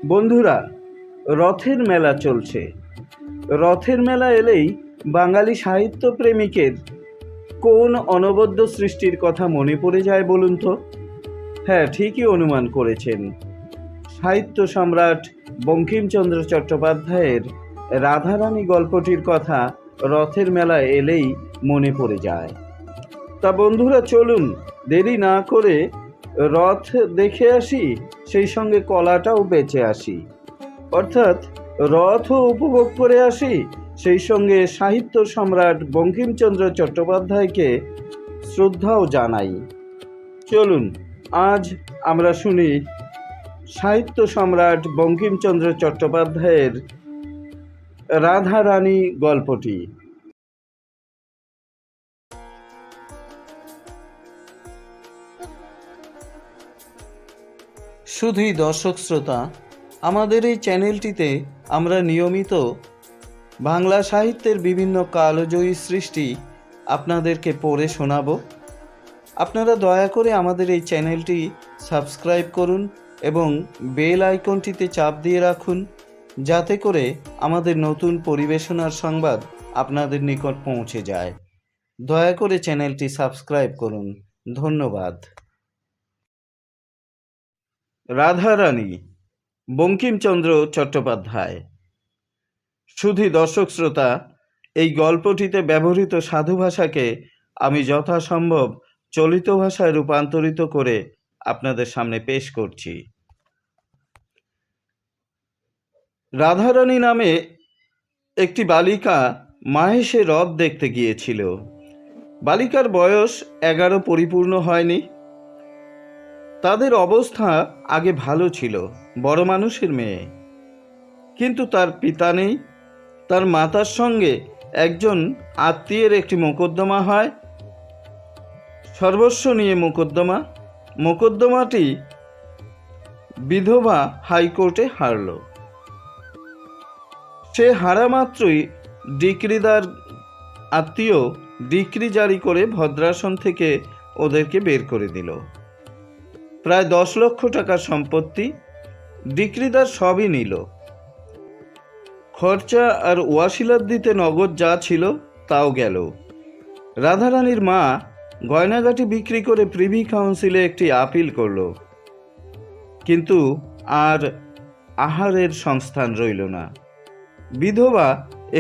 বন্ধুরা, রথের মেলা চলছে। রথের মেলা এলেই বাঙালি সাহিত্য প্রেমিকের কোন অনবদ্য সৃষ্টির কথা মনে পড়ে যায় বলুন তো? হ্যাঁ, ঠিকই অনুমান করেছেন। সাহিত্য সম্রাট বঙ্কিমচন্দ্র চট্টোপাধ্যায়ের রাধারানী গল্পটির কথা রথের মেলা এলেই মনে পড়ে যায়। তা বন্ধুরা, চলুন দেরি না করে রথ দেখে আসি, সেই সঙ্গে কলাটাও বেঁচে আসি। অর্থাৎ রথও উপভোগ করে আসি, সেই সঙ্গে সাহিত্য সম্রাট বঙ্কিমচন্দ্র চট্টোপাধ্যায়কে শ্রদ্ধাও জানাই। চলুন আজ আমরা শুনি সাহিত্য সম্রাট বঙ্কিমচন্দ্র চট্টোপাধ্যায়ের রাধারানী গল্পটি। শুধুই দর্শক শ্রোতা, আমাদের এই চ্যানেলটিতে আমরা নিয়মিত বাংলা সাহিত্যের বিভিন্ন কালজয়ী সৃষ্টি আপনাদেরকে পড়ে শোনাব। আপনারা দয়া করে আমাদের এই চ্যানেলটি সাবস্ক্রাইব করুন এবং বেল আইকনটিতে চাপ দিয়ে রাখুন, যাতে করে আমাদের নতুন পরিবেশনার সংবাদ আপনাদের নিকট পৌঁছে যায়। দয়া করে চ্যানেলটি সাবস্ক্রাইব করুন। ধন্যবাদ। রাধারানী, বঙ্কিমচন্দ্র চট্টোপাধ্যায়। শুধু দর্শক শ্রোতা, এই গল্পটিতে ব্যবহৃত সাধু ভাষাকে আমি যথাসম্ভব চলিত ভাষায় রূপান্তরিত করে আপনাদের সামনে পেশ করছি। রাধারানী নামে একটি বালিকা মাহেশে রথ দেখতে গিয়েছিল। বালিকার বয়স 11 পরিপূর্ণ হয়নি। তাদের অবস্থা আগে ভালো ছিল, বড় মানুষের মেয়ে। কিন্তু তার পিতা নেই। তার মাতার সঙ্গে একজন আত্মীয়ের একটি মোকদ্দমা হয়, সর্বস্ব নিয়ে মোকদ্দমাটি বিধবা হাইকোর্টে হারল। সে হারা মাত্রই ডিক্রিদার আত্মীয় ডিক্রি জারি করে ভদ্রাসন থেকে ওদেরকে বের করে দিল। প্রায় 10 লক্ষ টাকার সম্পত্তি ডিক্রিদার সবই নিল। খরচা আর ওয়াসিলাত দিতে নগদ যা ছিল তাও গেল। রাধারানীর মা গয়নাগাটি বিক্রি করে প্রিভি কাউন্সিলে একটি আপিল করল, কিন্তু আর আহারের সংস্থান রইল না। বিধবা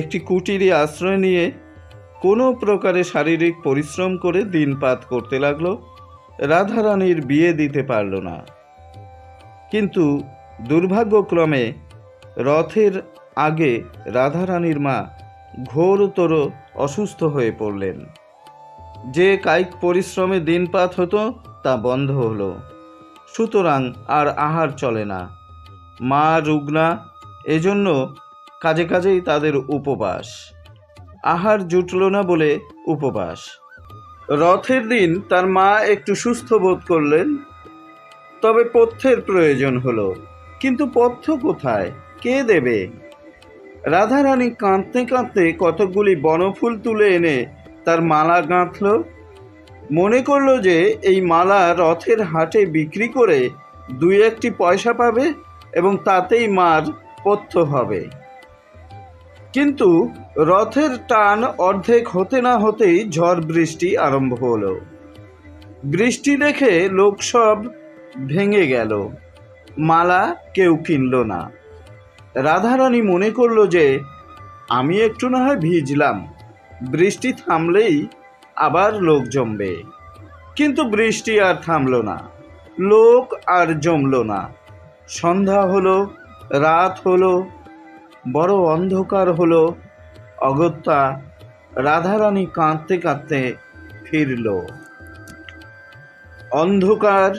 একটি কুটিরে আশ্রয় নিয়ে কোনো প্রকারে শারীরিক পরিশ্রম করে দিনপাত করতে লাগলো। রাধারানীর বিয়ে দিতে পারল না। কিন্তু দুর্ভাগ্যক্রমে রথের আগে রাধারানীর মা ঘোরতর অসুস্থ হয়ে পড়লেন। যে কায়িক পরিশ্রমে দিনপাত হতো তা বন্ধ হলো। সুতরাং আর আহার চলে না। মা রুগ্না, এজন্য কাজে কাজেই তাদের উপবাস। আহার জুটল না বলে উপবাস। রথের দিন তার মা একটু সুস্থ বোধ করলেন, তবে পথ্যের প্রয়োজন হলো। কিন্তু পথ্য কোথায়, কে দেবে? রাধারানী কাঁদতে কাঁদতে কতকগুলি বনফুল তুলে এনে তার মালা গাঁথল। মনে করলো যে এই মালা রথের হাটে বিক্রি করে 2-1টি পয়সা পাবে এবং তাতেই মার পথ্য হবে। কিন্তু রথের টান অর্ধেক হতে না হতেই ঝড় বৃষ্টি আরম্ভ হলো। বৃষ্টি দেখে লোক সব ভেঙে গেল। মালা কেউ কিনল না। রাধারানী মনে করলো যে আমি একটু না হয় ভিজলাম, বৃষ্টি থামলেই আবার লোক জমবে। কিন্তু বৃষ্টি আর থামল না, লোক আর জমল না। সন্ধ্যা হলো, রাত হলো, বড় অন্ধকার হলো। অগত্যা রাধারানী কাঁদতে কাঁদতে ফিরল। অন্ধকার,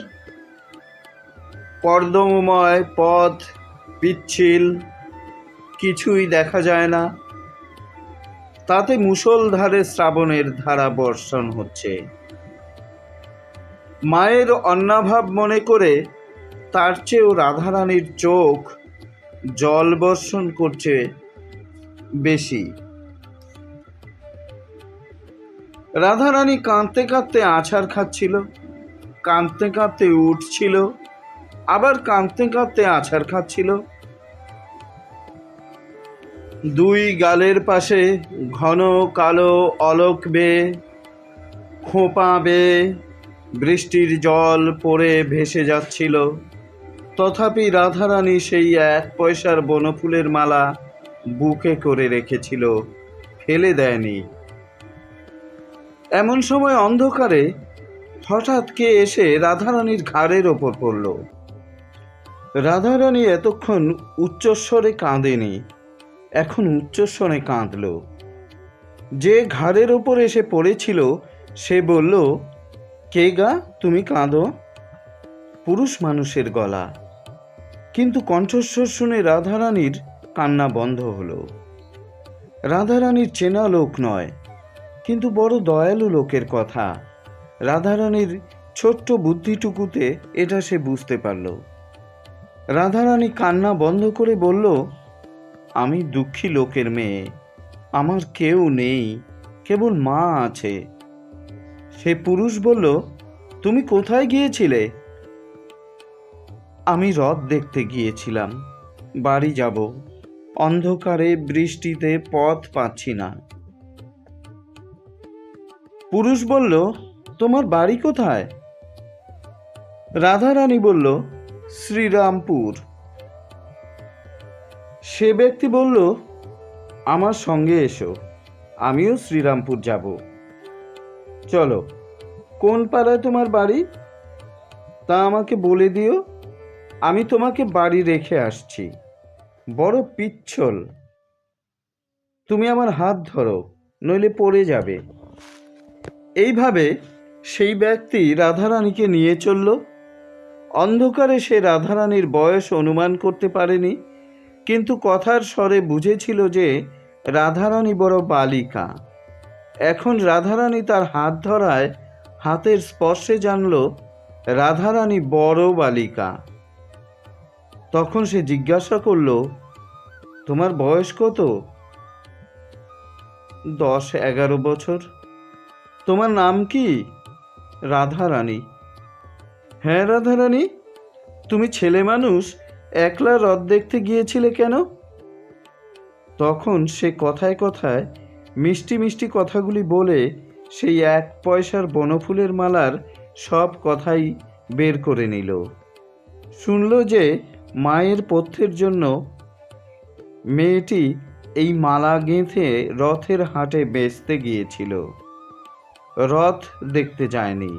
কর্দমময় পথ, পিচ্ছিল, কিছুই দেখা যায় না। তাতে মুষলধারে শ্রাবণের ধারা বর্ষণ হচ্ছে। মায়ের অন্নাভাব মনে করে তার চেয়েও রাধারানীর চোখ জল বর্ষণ করছে বেশি। রাধারানী কাঁদতে কাঁদতে আছাড় খাচ্ছিল, কাঁদতে কাঁদতে উঠছিল, আবার কাঁদতে কাঁদতে আছাড় খাচ্ছিল। দুই গালের পাশে ঘন কালো অলোক বেয়ে, খোঁপা বেয়ে বৃষ্টির জল পড়ে ভেসে যাচ্ছিল। তথাপি রাধারানী সেই 1 পয়সার বনফুলের মালা বুকে করে রেখেছিল, ফেলে দেয়নি। এমন সময় অন্ধকারে হঠাৎ কে এসে রাধারানীর ঘাড়ের ওপর পড়ল। রাধারানী এতক্ষণ উচ্চস্বরে কাঁদেনি, এখন উচ্চস্বরে কাঁদল। যে ঘাড়ের ওপর এসে পড়েছিল সে বলল, কে গা, তুমি কাঁদো? পুরুষ মানুষের গলা, কিন্তু কণ্ঠস্বর শুনে রাধারানীর কান্না বন্ধ হলো। রাধারানীর চেনা লোক নয়, কিন্তু বড় দয়ালু লোকের কথা। রাধারানীর ছোট্ট বুদ্ধিটুকুতে এটা সে বুঝতে পারল। রাধারানী কান্না বন্ধ করে বলল, আমি দুঃখী লোকের মেয়ে, আমার কেউ নেই, কেবল মা আছে। সে পুরুষ বলল, তুমি কোথায় গিয়েছিলে? আমি রথ দেখতে গিয়েছিলাম, বাড়ি যাব, অন্ধকারে বৃষ্টিতে পথ পাচ্ছি না। পুরুষ বলল, তোমার বাড়ি কোথায়? রাধারানী বলল, শ্রীরামপুর। সে ব্যক্তি বলল, আমার সঙ্গে এসো, আমিও শ্রীরামপুর যাব। চলো, কোন পাড়ায় তোমার বাড়ি তা আমাকে বলে দিও, আমি তোমাকে বাড়ি রেখে আসছি। বড় পিচ্ছল, তুমি আমার হাত ধরো, নইলে পড়ে যাবে। এইভাবে সেই ব্যক্তি রাধারানীকে নিয়ে চলল। অন্ধকারে সে রাধারানীর বয়স অনুমান করতে পারেনি, কিন্তু কথার স্বরে বুঝেছিল যে রাধারানী বড় বালিকা। এখন রাধারানী তার হাত ধরায় হাতের স্পর্শে জানল রাধারানী বড় বালিকা। তখন সে জিজ্ঞাসা করল, তোমার বয়স কত? 10-11 বছর। তোমার নাম কি? রাধারানী। হ্যাঁ রাধারানী, তুমি ছেলে মানুষ একলা রথ দেখতে গিয়েছিলে কেন? তখন সে কথায় কথায় মিষ্টি মিষ্টি কথাগুলি বলে সেই 1 পয়সার বনফুলের মালার সব কথাই বের করে নিল। শুনল যে মায়ের পথ্যের জন্য মেয়েটি এই মালা গেঁথে রথের হাটে বেচতে গিয়েছিল। রথ দেখতে যায়নি,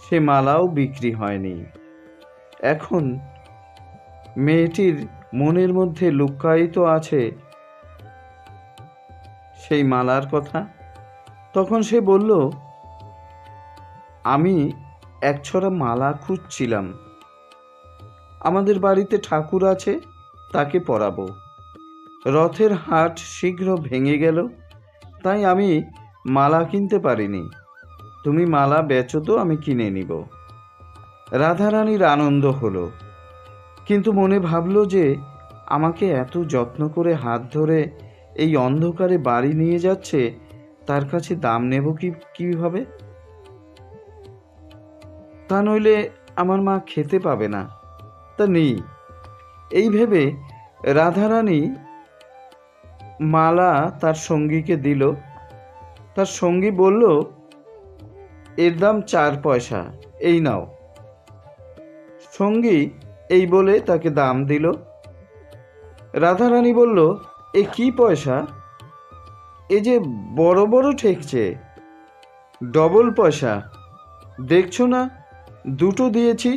সে মালাও বিক্রি হয়নি। এখন মেয়েটির মনের মধ্যে লুক্কায়িত আছে সেই মালার কথা। তখন সে বলল, আমি একছড়া মালা খুঁজছিলাম, আমাদের বাড়িতে ঠাকুর আছে, তাকে পরাবো। রথের হাট শীঘ্র ভেঙে গেল, তাই আমি মালা কিনতে পারিনি। তুমি মালা বেচো তো, আমি কিনে নিব। রাধারানীর আনন্দ হলো, কিন্তু মনে ভাবল যে আমাকে এত যত্ন করে হাত ধরে এই অন্ধকারে বাড়ি নিয়ে যাচ্ছে, তার কাছে দাম নেব কিভাবে? তা নইলে আমার মা খেতে পাবে না, তা নেই। এই ভেবে রাধারানী মালা তার সঙ্গীকে দিল। তার সঙ্গী বলল, এর দাম 4 পয়সা, এই নাও। সঙ্গী এই বলে তাকে দাম দিল। রাধারানী বলল, এ কি পয়সা? এ যে বড় বড় ঠেকছে, ডবল পয়সা, দেখছো না, দুটো দিয়েছি।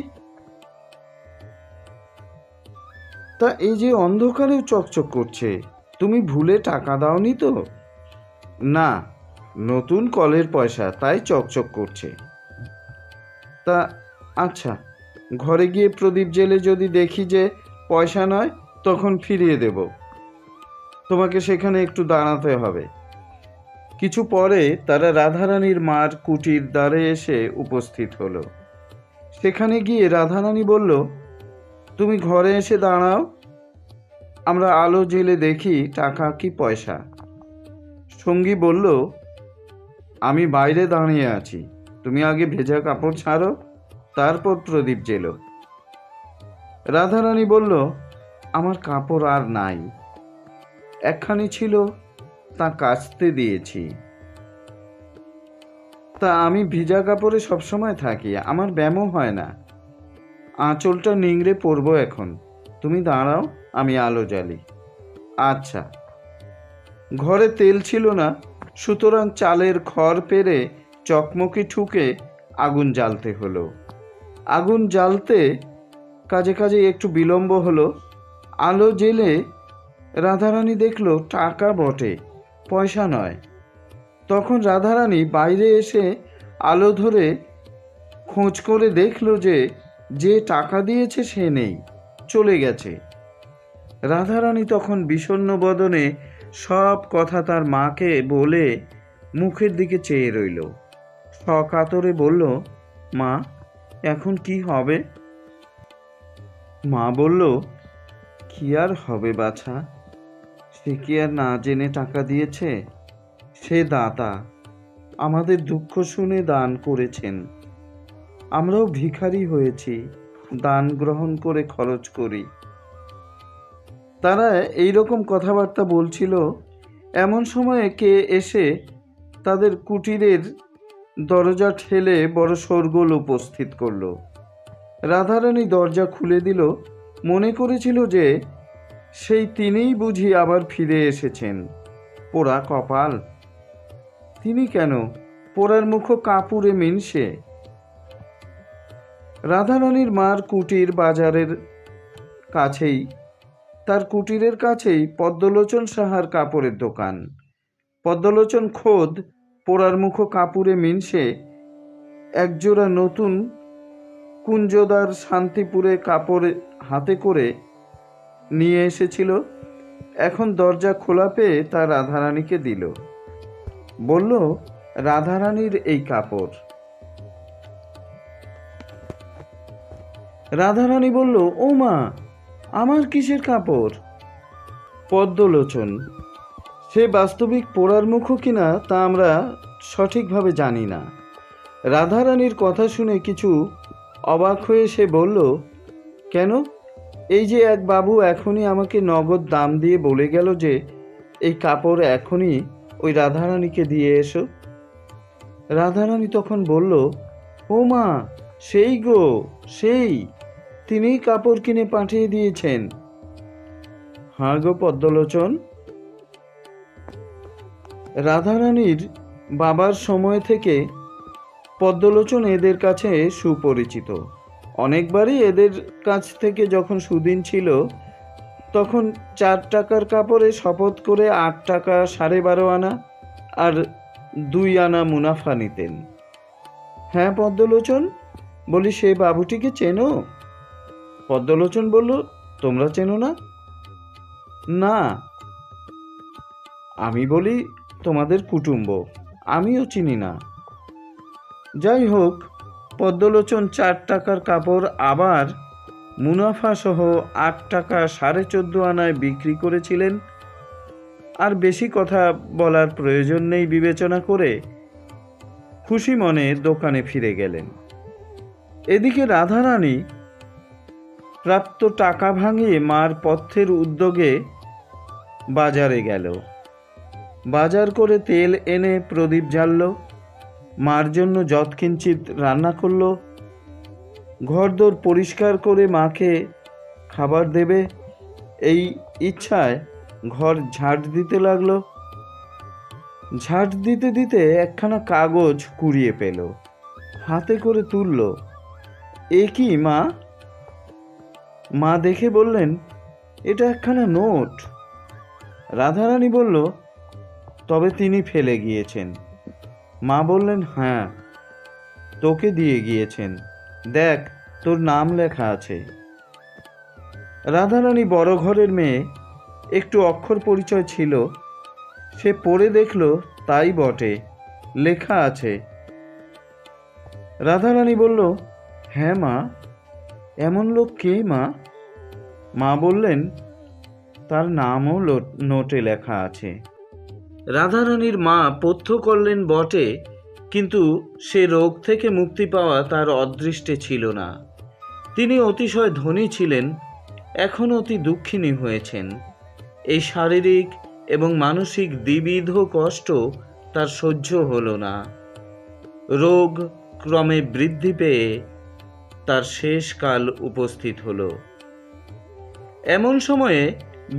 তা এই যে অন্ধকারেও চকচক করছে, তুমি ভুলে টাকা দাওনি তো? না, নতুন কলের পয়সা, তাই চকচক করছে। তা আচ্ছা, ঘরে গিয়ে প্রদীপ জেলে যদি দেখি যে পয়সা নয়, তখন ফিরিয়ে দেব। তোমাকে সেখানে একটু দাঁড়াতে হবে। কিছু পরে তারা রাধারানীর মার কুটির দ্বারে এসে উপস্থিত হলো। সেখানে গিয়ে রাধারানী বলল, তুমি ঘরে এসে দাঁড়াও, আমরা আলো জেলে দেখি টাকা কি পয়সা। সঙ্গী বলল, আমি বাইরে দাঁড়িয়ে আছি, তুমি আগে ভেজা কাপড় ছাড়ো, তারপর প্রদীপ জেলো। রাধারানী বলল, আমার কাপড় আর নাই, একখানি ছিল, তা কাচতে দিয়েছি। তা আমি ভিজা কাপড়ে সবসময় থাকি, আমার ব্যামো হয় না। আঁচলটা নিংড়ে পরবো এখন, তুমি দাঁড়াও, আমি আলো জ্বালি। আচ্ছা। ঘরে তেল ছিল না, সুতরাং চালের খড় পেরে চকমকি ঠুকে আগুন জ্বালতে হলো। আগুন জ্বালতে কাজে কাজে একটু বিলম্ব হলো। আলো জ্বেলে রাধারানী দেখল টাকা বটে, পয়সা নয়। তখন রাধারানী বাইরে এসে আলো ধরে খোঁজ করে দেখল যে যে টাকা দিয়েছে সে নেই, চলে গেছে। রাধারানী তখন বিষণ্ণ বদনে সব কথা তার মাকে বলে মুখের দিকে চেয়ে রইল। সকাতরে বলল, মা, এখন কি হবে? মা বলল, কি আর হবে বাছা, সে কি আর না জেনে টাকা দিয়েছে? সে দাতা, আমাদের দুঃখ শুনে দান করেছেন। আমরাও ভিখারি হয়েছি, দান গ্রহণ করে খরচ করি। তারা এই রকম কথাবার্তা বলছিল, এমন সময়ে কে এসে তাদের কুটিরের দরজা ঠেলে বড় শোরগোল উপস্থিত করল। রাধারানী দরজা খুলে দিল, মনে করেছিল যে সেই তিনিই বুঝি আবার ফিরে এসেছেন। পোড়া কপাল! তিনি কেন, পোড়ার মুখ কাপুরে মিনসে। রাধারানীর মার কুটির বাজারের কাছেই, তার কুটিরের কাছেই পদ্মলোচন সাহার কাপড়ের দোকান। পদ্মলোচন খোদ পোড়ার মুখ কাপুরে মিনসে একজোড়া নতুন কুঞ্জদার শান্তিপুরে কাপড় হাতে করে নিয়ে এসেছিল। এখন দরজা খোলা পেয়ে তা রাধারানীকে দিল। বলল, রাধারানীর এই কাপড়। রাধারানী বলল, ও মা, আমার কিসের কাপড়? পদ্মলোচন, সে বাস্তবিক পোড়ার মুখ কিনা তা আমরা সঠিকভাবে জানি না। রাধারানীর কথা শুনে কিছু অবাক হয়ে সে বলল, কেন? এই যে এক বাবু এখনই আমাকে নগদ দাম দিয়ে বলে গেল যে এই কাপড় এখনই ওই রাধারানীকে দিয়ে এসো। রাধারানী তখন বলল, ও মা, সেই গো, সেই, তিনিই কাপড় কিনে পাঠিয়ে দিয়েছেন। হ্যাঁ গো পদ্মলোচন। রাধারানীর বাবার সময় থেকে পদ্মলোচন এদের কাছে সুপরিচিত। অনেকবারই এদের কাছ থেকে যখন সুদিন ছিল তখন 4 টাকার কাপড়ে শপথ করে 8 টাকা 12.5 আনা আর 2 আনা মুনাফা নিতেন। হ্যাঁ পদ্মলোচন, বলি সে বাবুটিকে চেনো? পদ্মলোচন বলল, তোমরা চেনো না? না। আমি বলি, তোমাদের কুটুম্ব, আমিও চিনি না। যাই হোক, পদ্মলোচন 4 টাকার কাপড় আবার মুনাফা সহ 8 টাকা 14.5 আনায় বিক্রি করেছিলেন। আর বেশি কথা বলার প্রয়োজন নেই বিবেচনা করে খুশি মনে দোকানে ফিরে গেলেন। এদিকে রাধারানী প্রাপ্ত টাকা ভাঙিয়ে মার পথ্যের উদ্যোগে বাজারে গেল। বাজার করে তেল এনে প্রদীপ জ্বালল, মার জন্য যৎকিঞ্চিৎ রান্না করল, ঘরদোর পরিষ্কার করে মাকে খাবার দেবে এই ইচ্ছায় ঘর ঝাঁট দিতে লাগলো। ঝাঁট দিতে দিতে একখানা কাগজ কুড়িয়ে পেল, হাতে করে তুলল। এ কি মা? মা দেখে বললেন, এটা একখানা নোট। রাধারানী বলল, তবে তিনি ফেলে গিয়েছেন? মা বললেন, হ্যাঁ, তোকে দিয়ে গিয়েছেন, দেখ তোর নাম লেখা আছে। রাধারানী বড় ঘরের মেয়ে, একটু অক্ষর পরিচয় ছিল, সে পড়ে দেখল তাই বটে, লেখা আছে। রাধারানী বলল, হ্যাঁ মা, এমন লোক কে মা? মা বললেন, তার নামও নোটে লেখা আছে। রাধারানীর মা পথ্য করলেন বটে, কিন্তু সে রোগ থেকে মুক্তি পাওয়া তার অদৃষ্টে ছিল না। তিনি অতিশয় ধনী ছিলেন, এখন অতি দুঃখিনী হয়েছেন। এই শারীরিক এবং মানসিক দ্বিবিধ কষ্ট তার সহ্য হলো না। রোগ ক্রমে বৃদ্ধি পেয়ে তার শেষ কাল উপস্থিত হলো। এমন সময়ে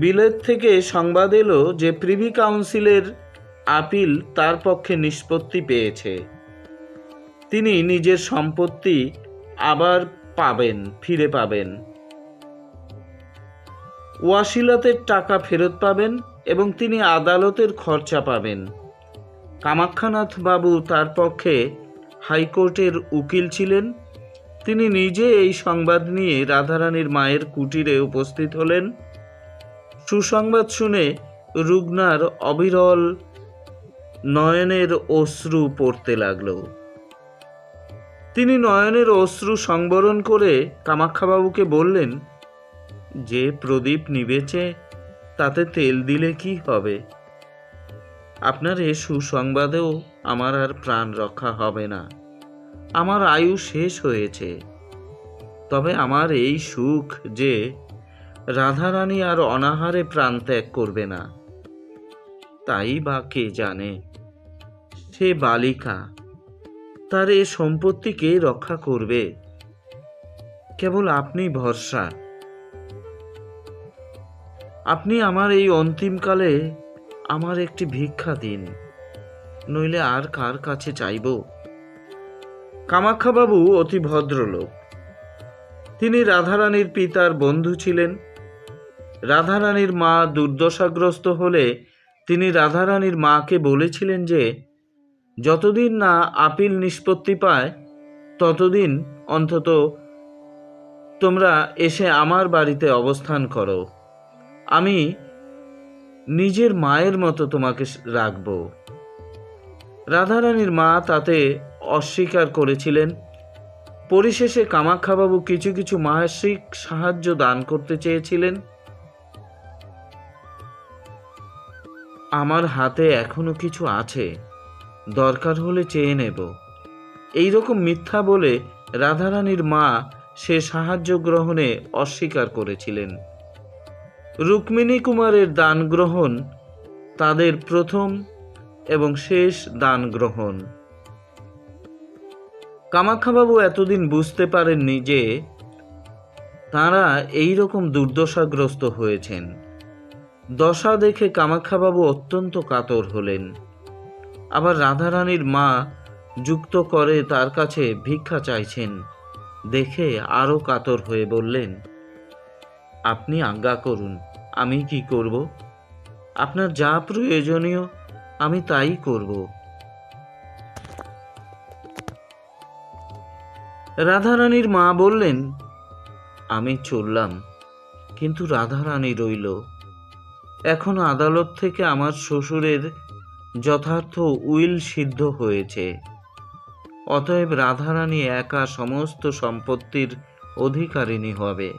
বিলেত থেকে সংবাদ এলো যে প্রিভি কাউন্সিলের আপিল তার পক্ষে নিষ্পত্তি পেয়েছে। তিনি নিজের সম্পত্তি আবার ফিরে পাবেন, ওয়াসিলাতের টাকা ফেরত পাবেন এবং তিনি আদালতের খরচা পাবেন। কামাক্ষানাথ বাবু তার পক্ষে হাইকোর্টের উকিল ছিলেন। তিনি নিজে এই সংবাদ নিয়ে রাধারানীর মায়ের কুটিরে উপস্থিত হলেন। সুসংবাদ শুনে রুগ্নার অবিরল নয়নের অশ্রু পড়তে লাগল। তিনি নয়নের অশ্রু সংবরণ করে কামাক্ষাবাবুকে বললেন, যে প্রদীপ নিবেছে তাতে তেল দিলে কি হবে? আপনার এ সুসংবাদেও আমার আর প্রাণ রক্ষা হবে না। আমার আয়ু শেষ হয়েছে। তবে আমার এই সুখ যে রাধারানী আর অনাহারে প্রাণ ত্যাগ করবে না, তাই বা কে জানে। সে বালিকা, তার এ সম্পত্তিকে রক্ষা করবে? কেবল আপনি ভরসা। আপনি আমার এই অন্তিমকালে আমার একটি ভিক্ষা দিন, নইলে আর কার কাছে চাইব? কামাক্ষাবাবু অতি ভদ্রলোক। তিনি রাধারানীর পিতার বন্ধু ছিলেন। রাধারানীর মা দুর্দশাগ্রস্ত হলে তিনি রাধারানীর মাকে বলেছিলেন যে যতদিন না আপিল নিষ্পত্তি পায় ততদিন অন্তত তোমরা এসে আমার বাড়িতে অবস্থান করো। আমি নিজের মায়ের মতো তোমাকে রাখব। রাধারানীর মা তাতে অস্বীকার করেছিলেন। পরিশেষে কামাক্ষাবাবু কিছু কিছু মাসিক সাহায্য দান করতে চেয়েছিলেন। আমার হাতে এখনো কিছু আছে, দরকার হলে চেয়ে নেব। এইরকম মিথ্যা বলে রাধারানীর মা সে সাহায্য গ্রহণে অস্বীকার করেছিলেন। রুক্মিণী কুমারের দান গ্রহণ তাদের প্রথম এবং শেষ দান গ্রহণ। কামাক্ষাবাবু এতদিন বুঝতে পারেননি যে তাঁরা এই রকম দুর্দশাগ্রস্ত হয়েছেন। দশা দেখে কামাক্ষাবাবু অত্যন্ত কাতর হলেন। আবার রাধারানীর মা যুক্ত করে তার কাছে ভিক্ষা চাইছেন দেখে আরো কাতর হয়ে বললেন, আপনি আজ্ঞা করুন, আমি কি করব? আপনার যা প্রয়োজনীয় আমি তাই করব। রাধারানীর মা বললেন, আমি চললাম, কিন্তু রাধারানী রইল। এখন আদালত থেকে আমার শ্বশুরের যথার্থ উইল সিদ্ধ হয়েছে। অতএব রাধারানী একা সমস্ত সম্পত্তির অধিকারিণী হবে।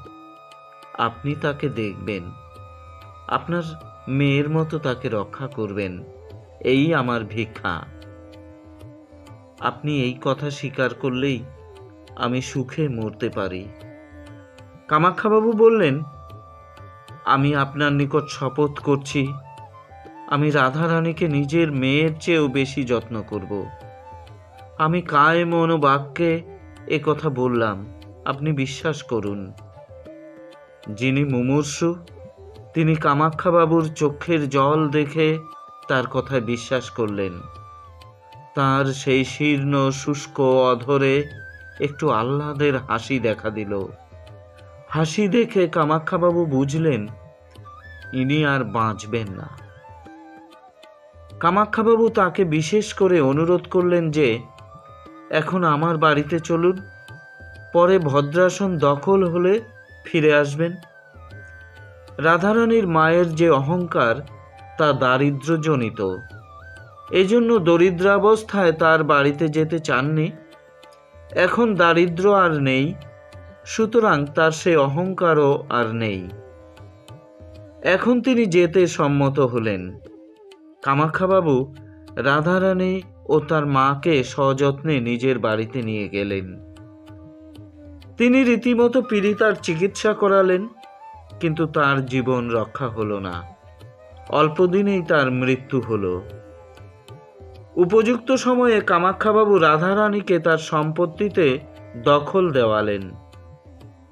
আপনি তাকে দেখবেন, আপনার মেয়ের মতো তাকে রক্ষা করবেন, এই আমার ভিক্ষা। আপনি এই কথা স্বীকার করলেই আমি সুখে মরতে পারি। কামাক্ষাবাবু বললেন, আমি আপনার নিকট শপথ করছি, আমি রাধারানীকে নিজের মেয়ের চেয়েও বেশি যত্ন করব। আমি কায় মন বাক্যে এ কথা বললাম, আপনি বিশ্বাস করুন। যিনি মুমূর্ষু তিনি কামাক্ষাবাবুর চোখের জল দেখে তার কথায় বিশ্বাস করলেন। তার সেই শীর্ণ শুষ্ক অধরে একটু আহ্লাদের হাসি দেখা দিল। হাসি দেখে কামাক্ষাবাবু বুঝলেন ইনি আর বাঁচবেন না। কামাক্ষাবাবু তাকে বিশেষ করে অনুরোধ করলেন যে এখন আমার বাড়িতে চলুন, পরে ভদ্রাসন দখল হলে ফিরে আসবেন। রাধারানীর মায়ের যে অহংকার তা দারিদ্র্যজনিত, এজন্য দরিদ্রাবস্থায় তার বাড়িতে যেতে চাননি। এখন দারিদ্র্য আর নেই, সুতরাং তার সে অহংকারও আর নেই। এখন তিনি যেতে সম্মত হলেন। কামাক্ষাবাবু রাধারানী ও তার মাকে সযত্নে নিজের বাড়িতে নিয়ে গেলেন। তিনি রীতিমতো পীড়িতার চিকিৎসা করালেন, কিন্তু তার জীবন রক্ষা হলো না। অল্পদিনেই তার মৃত্যু হলো। উপযুক্ত সময়ে কামাখ্যাবাবু রাধারানীকে তার সম্পত্তিতে দখল দেওয়ালেন,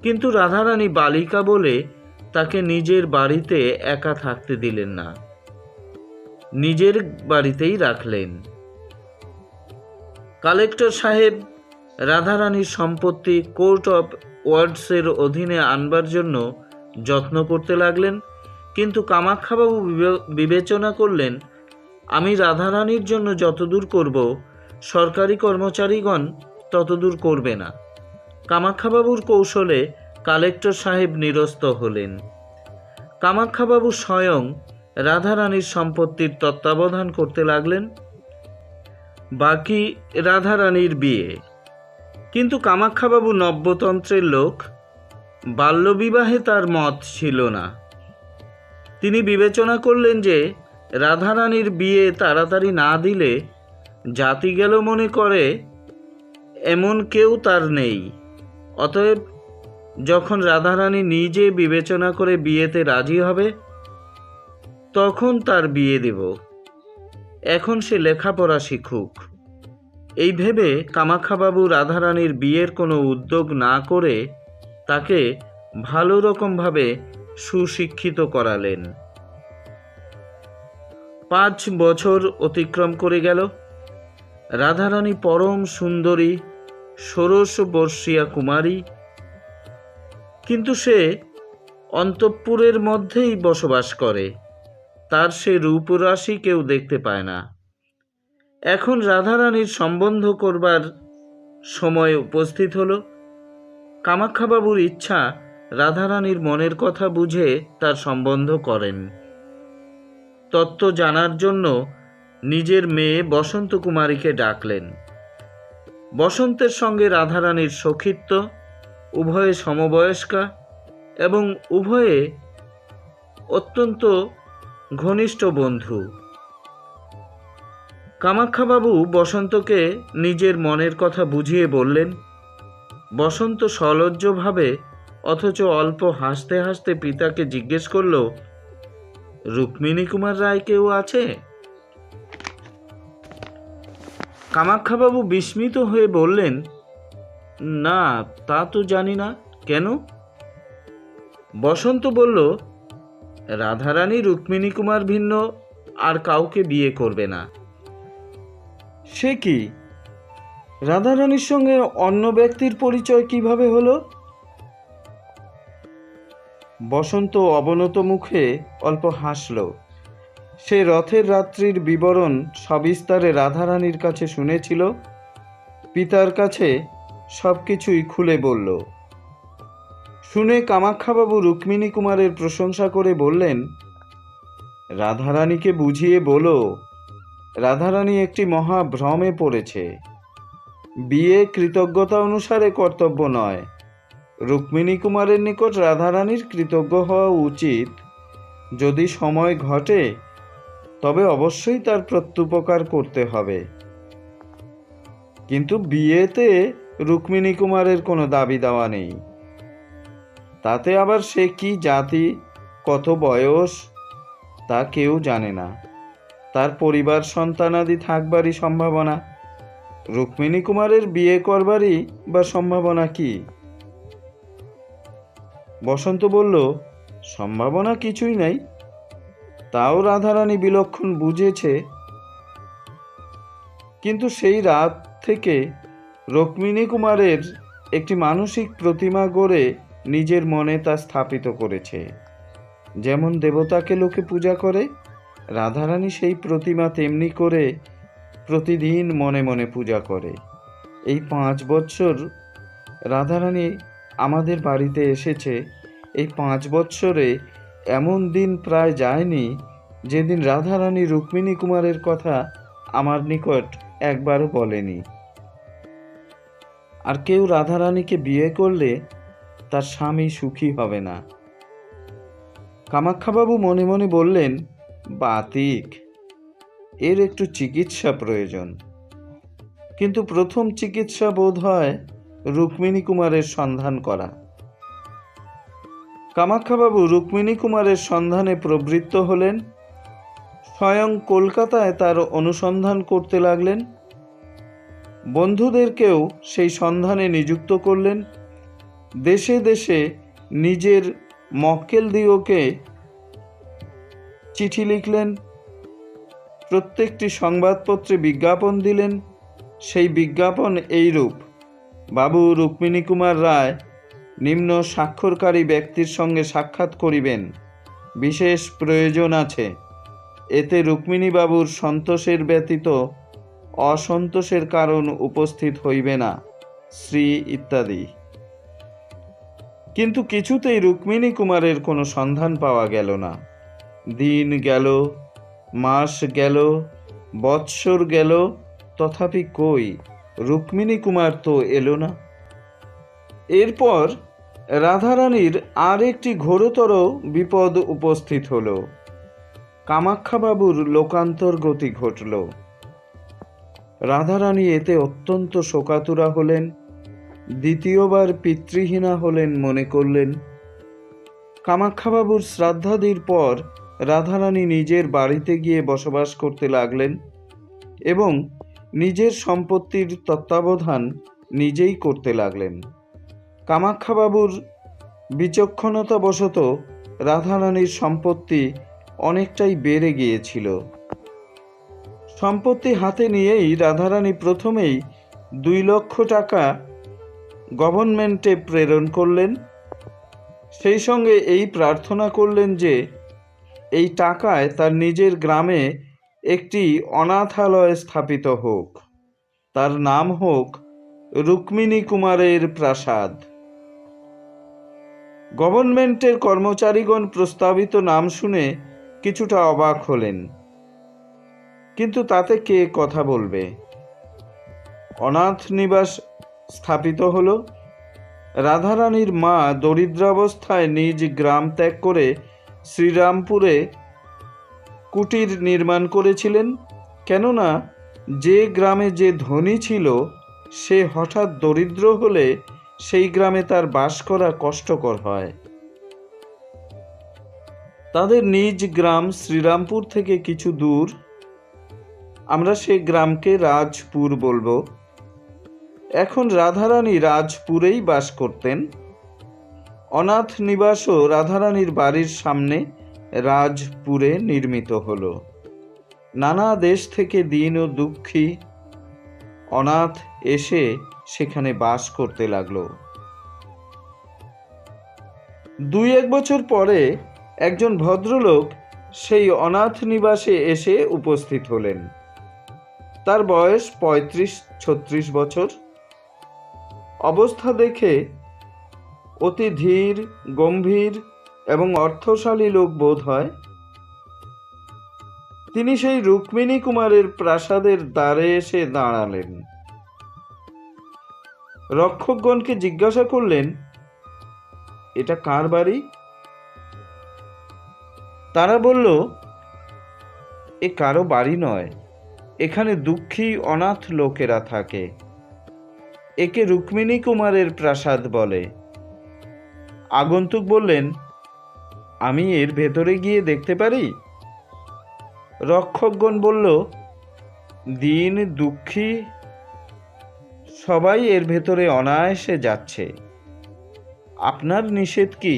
কিন্তু রাধারানী বালিকা বলে তাকে নিজের বাড়িতে একা থাকতে দিলেন না, নিজের বাড়িতেই রাখলেন। কালেক্টর সাহেব রাধারানীর সম্পত্তি কোর্ট অফ ওয়ার্ডসের অধীনে আনবার জন্য যত্ন করতে লাগলেন, কিন্তু কামাখ্যাবাবু বিবেচনা করলেন, আমি রাধারানীর জন্য যতদূর করব সরকারি কর্মচারীগণ ততদূর করবে না। কামাখ্যাবাবুর কৌশলে কালেক্টর সাহেব নিরস্ত হলেন। কামাখ্যাবাবু স্বয়ং রাধারানীর সম্পত্তির তত্ত্বাবধান করতে লাগলেন। বাকি রাধারানীর বিয়ে। কিন্তু কামাখ্যাবাবু নব্যতন্ত্রের লোক, বাল্যবিবাহে তার মত ছিল না। তিনি বিবেচনা করলেন যে রাধারানীর বিয়ে তাড়াতাড়ি না দিলে জাতি গেল মনে করে এমন কেউ তার নেই। অতএব যখন রাধারানী নিজে বিবেচনা করে বিয়েতে রাজি হবে তখন তার বিয়ে দেব। এখন সে লেখাপড়া শিখুক। এই ভেবে কামাখ্যাবাবু রাধারানীর বিয়ের কোনো উদ্যোগ না করে তাকে ভালো রকমভাবে সুশিক্ষিত করালেন। 5 বছর অতিক্রম করে গেল। রাধারানী পরম সুন্দরী, ষোড়শবর্ষীয়া কুমারী, কিন্তু সে অন্তঃপুরের মধ্যেই বসবাস করে। তার সে রূপরাশি কেউ দেখতে পায় না। এখন রাধারানীর সম্বন্ধ করবার সময় উপস্থিত হলো। কামাখ্যাবাবুর ইচ্ছা রাধারানীর মনের কথা বুঝে তার সম্বন্ধ করেন। তত্ত্ব জানার জন্য নিজের মেয়ে বসন্ত কুমারীকে ডাকলেন। বসন্তের সঙ্গে রাধারানীর সখিত্ব, উভয়ে সমবয়স্কা এবং উভয়ে অত্যন্ত ঘনিষ্ঠ বন্ধু। কামাখ্যাবাবু বসন্তকে নিজের মনের কথা বুঝিয়ে বললেন। বসন্ত সলজ্জভাবে অথচ অল্প হাসতে হাসতে পিতাকে জিজ্ঞেস করল, রুক্মিণী কুমার রায় কেউ আছে? কামাখ্যাবাবু বিস্মিত হয়ে বললেন, না, তা তো জানি না। কেন? বসন্ত বলল, রাধারানী রুক্মিণী কুমার ভিন্ন আর কাউকে বিয়ে করবে না। সে কি? রাধারানীর সঙ্গে অন্য ব্যক্তির পরিচয় কিভাবে হলো? বসন্ত অবনত মুখে অল্প হাসল। সে রথের রাত্রির বিবরণ সবিস্তারে রাধারানীর কাছে শুনেছিল। পিতার কাছে সব কিছুই খুলে বলল। শুনে কামাখ্যাবাবু রুক্মিণী কুমারের প্রশংসা করে বললেন, রাধারানীকে বুঝিয়ে বলো, রাধারানী একটি মহা ভ্রমে পড়েছে। বিয়ে কৃতজ্ঞতা অনুসারে কর্তব্য নয়। রুক্মিণী কুমারের নিকট রাধারানীর কৃতজ্ঞ হওয়া উচিত। যদি সময় ঘটে তবে অবশ্যই তার প্রত্যুপকার করতে হবে। কিন্তু বিয়েতে রুক্মিণী কুমারের কোনো দাবি দাওয়া নেই। তাতে আবার সে কি জাতি, কত বয়স, তা কেউ জানে না। তার পরিবার সন্তানাদি থাকবারই সম্ভাবনা। রুক্মিণী কুমারের বিয়ে করবারই বা সম্ভাবনা কি? বসন্ত বলল, সম্ভাবনা কিছুই নাই। তাও রাধারানী বিলক্ষণ বুঝেছে। কিন্তু সেই রাত থেকে রুক্মিণী কুমারের একটি মানসিক প্রতিমা গড়ে নিজের মনে তা স্থাপিত করেছে। যেমন দেবতাকে লোকে পূজা করে, রাধারানী সেই প্রতিমা তেমনি করে প্রতিদিন মনে মনে পূজা করে। এই 5 বৎসর রাধারানী আমাদের বাড়িতে এসেছে। এই 5 বৎসরে এমন দিন প্রায় যায়নি যেদিন রাধারানী রুক্মিণী কুমারের কথা আমার নিকট একবারও বলেনি। আর কেউ রাধারানীকে বিয়ে করলে তার স্বামী সুখী হবে না। কামাখ্যাবাবু মনে মনে বললেন, বাতিক, এর একটু চিকিৎসা প্রয়োজন। কিন্তু প্রথম চিকিৎসা বোধ হয় রুক্মিণী কুমারের সন্ধান করা। কামাখ্যাবাবু রুক্মিণী কুমারের সন্ধানে প্রবৃত্ত হলেন। স্বয়ং কলকাতায় তার অনুসন্ধান করতে লাগলেন। বন্ধুদেরকেও সেই সন্ধানে নিযুক্ত করলেন। দেশে দেশে নিজের মক্কেলদিগকে চিঠি লিখলেন, প্রত্যেকটি সংবাদপত্রে বিজ্ঞাপন দিলেন। সেই বিজ্ঞাপন এইরূপ: বাবু রুক্মিণী কুমার রায় নিম্ন স্বাক্ষরকারী ব্যক্তির সঙ্গে সাক্ষাৎ করিবেন, বিশেষ প্রয়োজন আছে। এতে রুক্মিণীবাবুর সন্তোষের ব্যতীত অসন্তোষের কারণ উপস্থিত হইবে না, শ্রী ইত্যাদি। কিন্তু কিছুতেই রুক্মিণী কুমারের কোনো সন্ধান পাওয়া গেল না। দিন গেল, মাস গেল, বৎসর গেল, তথাপি কই রুক্মিণী কুমার তো এলো না। এরপর রাধারানীর আর একটি ঘোরতর বিপদ উপস্থিত হল। কামাখ্যাবাবুর লোকান্তর গতি ঘটল। রাধারানী এতে অত্যন্ত শোকাতুরা হলেন। দ্বিতীয়বার পিতৃহীনা হলেন মনে করলেন। কামাখ্যাবাবুর শ্রাদ্ধাদির পর রাধারানী নিজের বাড়িতে গিয়ে বসবাস করতে লাগলেন এবং নিজের সম্পত্তির তত্ত্বাবধান নিজেই করতে লাগলেন। কামাখ্যাবাবুর বিচক্ষণতাবশত রাধারানীর সম্পত্তি অনেকটাই বেড়ে গিয়েছিল। সম্পত্তি হাতে নিয়েই রাধারানী প্রথমেই 2 লক্ষ টাকা গভর্নমেন্টে প্রেরণ করলেন। সেই সঙ্গে এই প্রার্থনা করলেন যে এই টাকায় তার নিজের গ্রামে একটি অনাথালয় স্থাপিত হোক, তার নাম হোক রুক্মিণী কুমারের প্রাসাদ। গভর্নমেন্টের কর্মচারীগণ প্রস্তাবিত নাম শুনে কিছুটা অবাক হলেন, কিন্তু তাতে কে কথা বলবে। অনাথ নিবাস স্থাপিত হলো। রাধারানীর মা দরিদ্রাবস্থায় নিজ গ্রাম ত্যাগ করে শ্রীরামপুরে কুটির নির্মাণ করেছিলেন। কেননা যে গ্রামে যে ধনী ছিল সে হঠাৎ দরিদ্র হলে সেই গ্রামে তার বাস করা কষ্টকর হয়। তাদের নিজ গ্রাম শ্রীরামপুর থেকে কিছু দূর। আমরা সে গ্রামকে রাজপুর বলবো। এখন রাধারানী রাজপুরেই বাস করতেন। অনাথ নিবাসও রাধারানীর বাড়ির সামনে রাজপুরে নির্মিত হলো। নানা দেশ থেকে দীন ও দুঃখী অনাথ এসে সেখানে বাস করতে লাগলো। 2-1 বছর পরে একজন ভদ্রলোক সেই অনাথ নিবাসে এসে উপস্থিত হলেন। তার বয়স 35-36 বছর। অবস্থা দেখে অতি ধীর, গম্ভীর এবং অর্থশালী লোক বোধ হয়। তিনি সেই রুক্মিণী কুমারের প্রাসাদের দ্বারে এসে দাঁড়ালেন। রক্ষকগণকে জিজ্ঞাসা করলেন, এটা কার বাড়ি? তারা বলল, এ কারো বাড়ি নয়, এখানে দুঃখী অনাথ লোকেরা থাকে। একে রুক্মিণী কুমারের প্রাসাদ বলে। আগন্তুক বললেন, আমি এর ভেতরে গিয়ে দেখতে পারি? রক্ষকগণ বলল, দীন দুঃখী সবাই এর ভেতরে অনায়াসে যাচ্ছে, আপনার নিষেধ কি?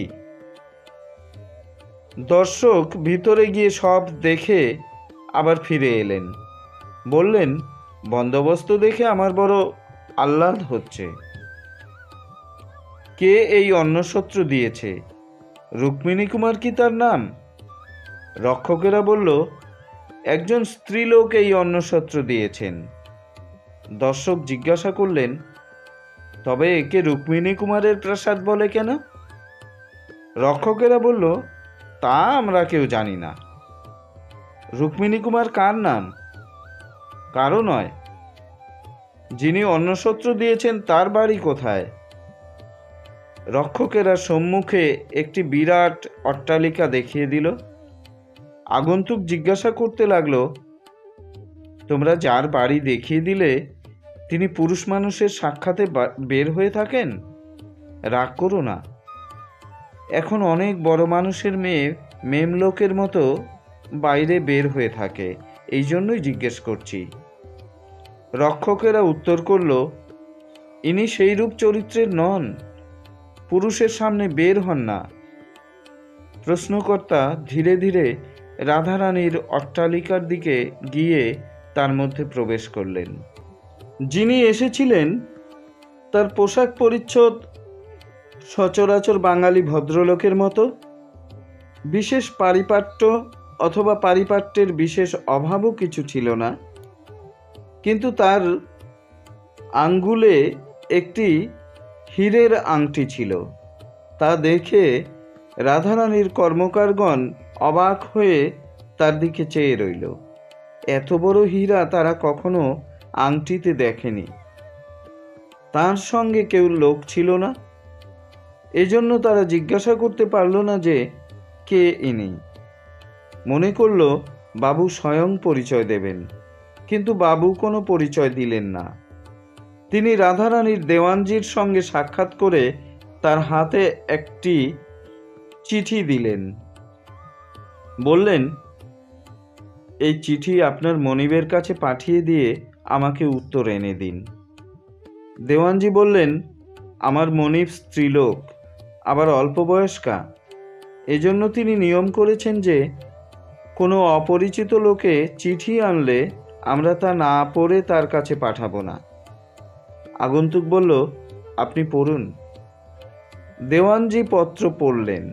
দর্শক ভিতরে গিয়ে সব দেখে আবার ফিরে এলেন। বললেন, বন্দোবস্ত দেখে আমার বড় আহ্লাদ হচ্ছে। কে এই অন্নসত্র দিয়েছে? রুক্মিণী কুমার কি তার নাম? রক্ষকেরা বলল, একজন স্ত্রীলোক এই অন্নসত্র দিয়েছেন। দর্শক জিজ্ঞাসা করলেন, তবে একে রুক্মিণী কুমারের প্রাসাদ বলে কেন? রক্ষকেরা বলল, তা আমরা কেউ জানি না। রুক্মিণী কুমার কার নাম? কারো নয়। যিনি অন্নসত্র দিয়েছেন তার বাড়ি কোথায়? রক্ষকেরা সম্মুখে একটি বিরাট অট্টালিকা দেখিয়ে দিল। আগন্তুক জিজ্ঞাসা করতে লাগলো, তোমরা যার বাড়ি দেখিয়ে দিলে তিনি পুরুষ মানুষের সাক্ষাতে বের হয়ে থাকেন? রাগ করো না, এখন অনেক বড় মানুষের মেয়ে মেমলোকের মতো বাইরে বের হয়ে থাকে, এই জন্যই জিজ্ঞেস করছি। রক্ষকেরা উত্তর করল, ইনি সেই রূপ চরিত্রের নন, পুরুষের সামনে বের হন না। প্রশ্নকর্তা ধীরে ধীরে রাধারানীর অট্টালিকার দিকে গিয়ে তার মধ্যে প্রবেশ করলেন। যিনি এসেছিলেন তার পোশাক পরিচ্ছদ সচরাচর বাঙালি ভদ্রলোকের মতো, বিশেষ পারিপাট্য অথবা পারিপাট্যের বিশেষ অভাবও কিছু ছিল না, কিন্তু তার আঙ্গুলে একটি হীরের আংটি ছিল। তা দেখে রাধারানীর কর্মকারগণ অবাক হয়ে তার দিকে চেয়ে রইল। এত বড় হীরা তারা কখনো আংটিতে দেখেনি। তার সঙ্গে কেউ লোক ছিল না, এজন্য তারা জিজ্ঞাসা করতে পারল না যে কে ইনি। মনে করল বাবু স্বয়ং পরিচয় দেবেন, কিন্তু বাবু কোনো পরিচয় দিলেন না। তিনি রাধারানীর দেওয়ানজির সঙ্গে সাক্ষাৎ করে তার হাতে একটি চিঠি দিলেন। বললেন, এই চিঠি আপনার মনিবের কাছে পাঠিয়ে দিয়ে আমাকে উত্তর এনে দিন। দেওয়ানজি বললেন, আমার মনিব স্ত্রীলোক, আবার অল্প বয়স্কা, এজন্য তিনি নিয়ম করেছেন যে কোনো অপরিচিত লোকে চিঠি আনলে আমরা তা না পড়ে তার কাছে পাঠাবো না। আগন্তুক বলল, আপনি পড়ুন। দেওয়ানজি পত্র পড়লেন।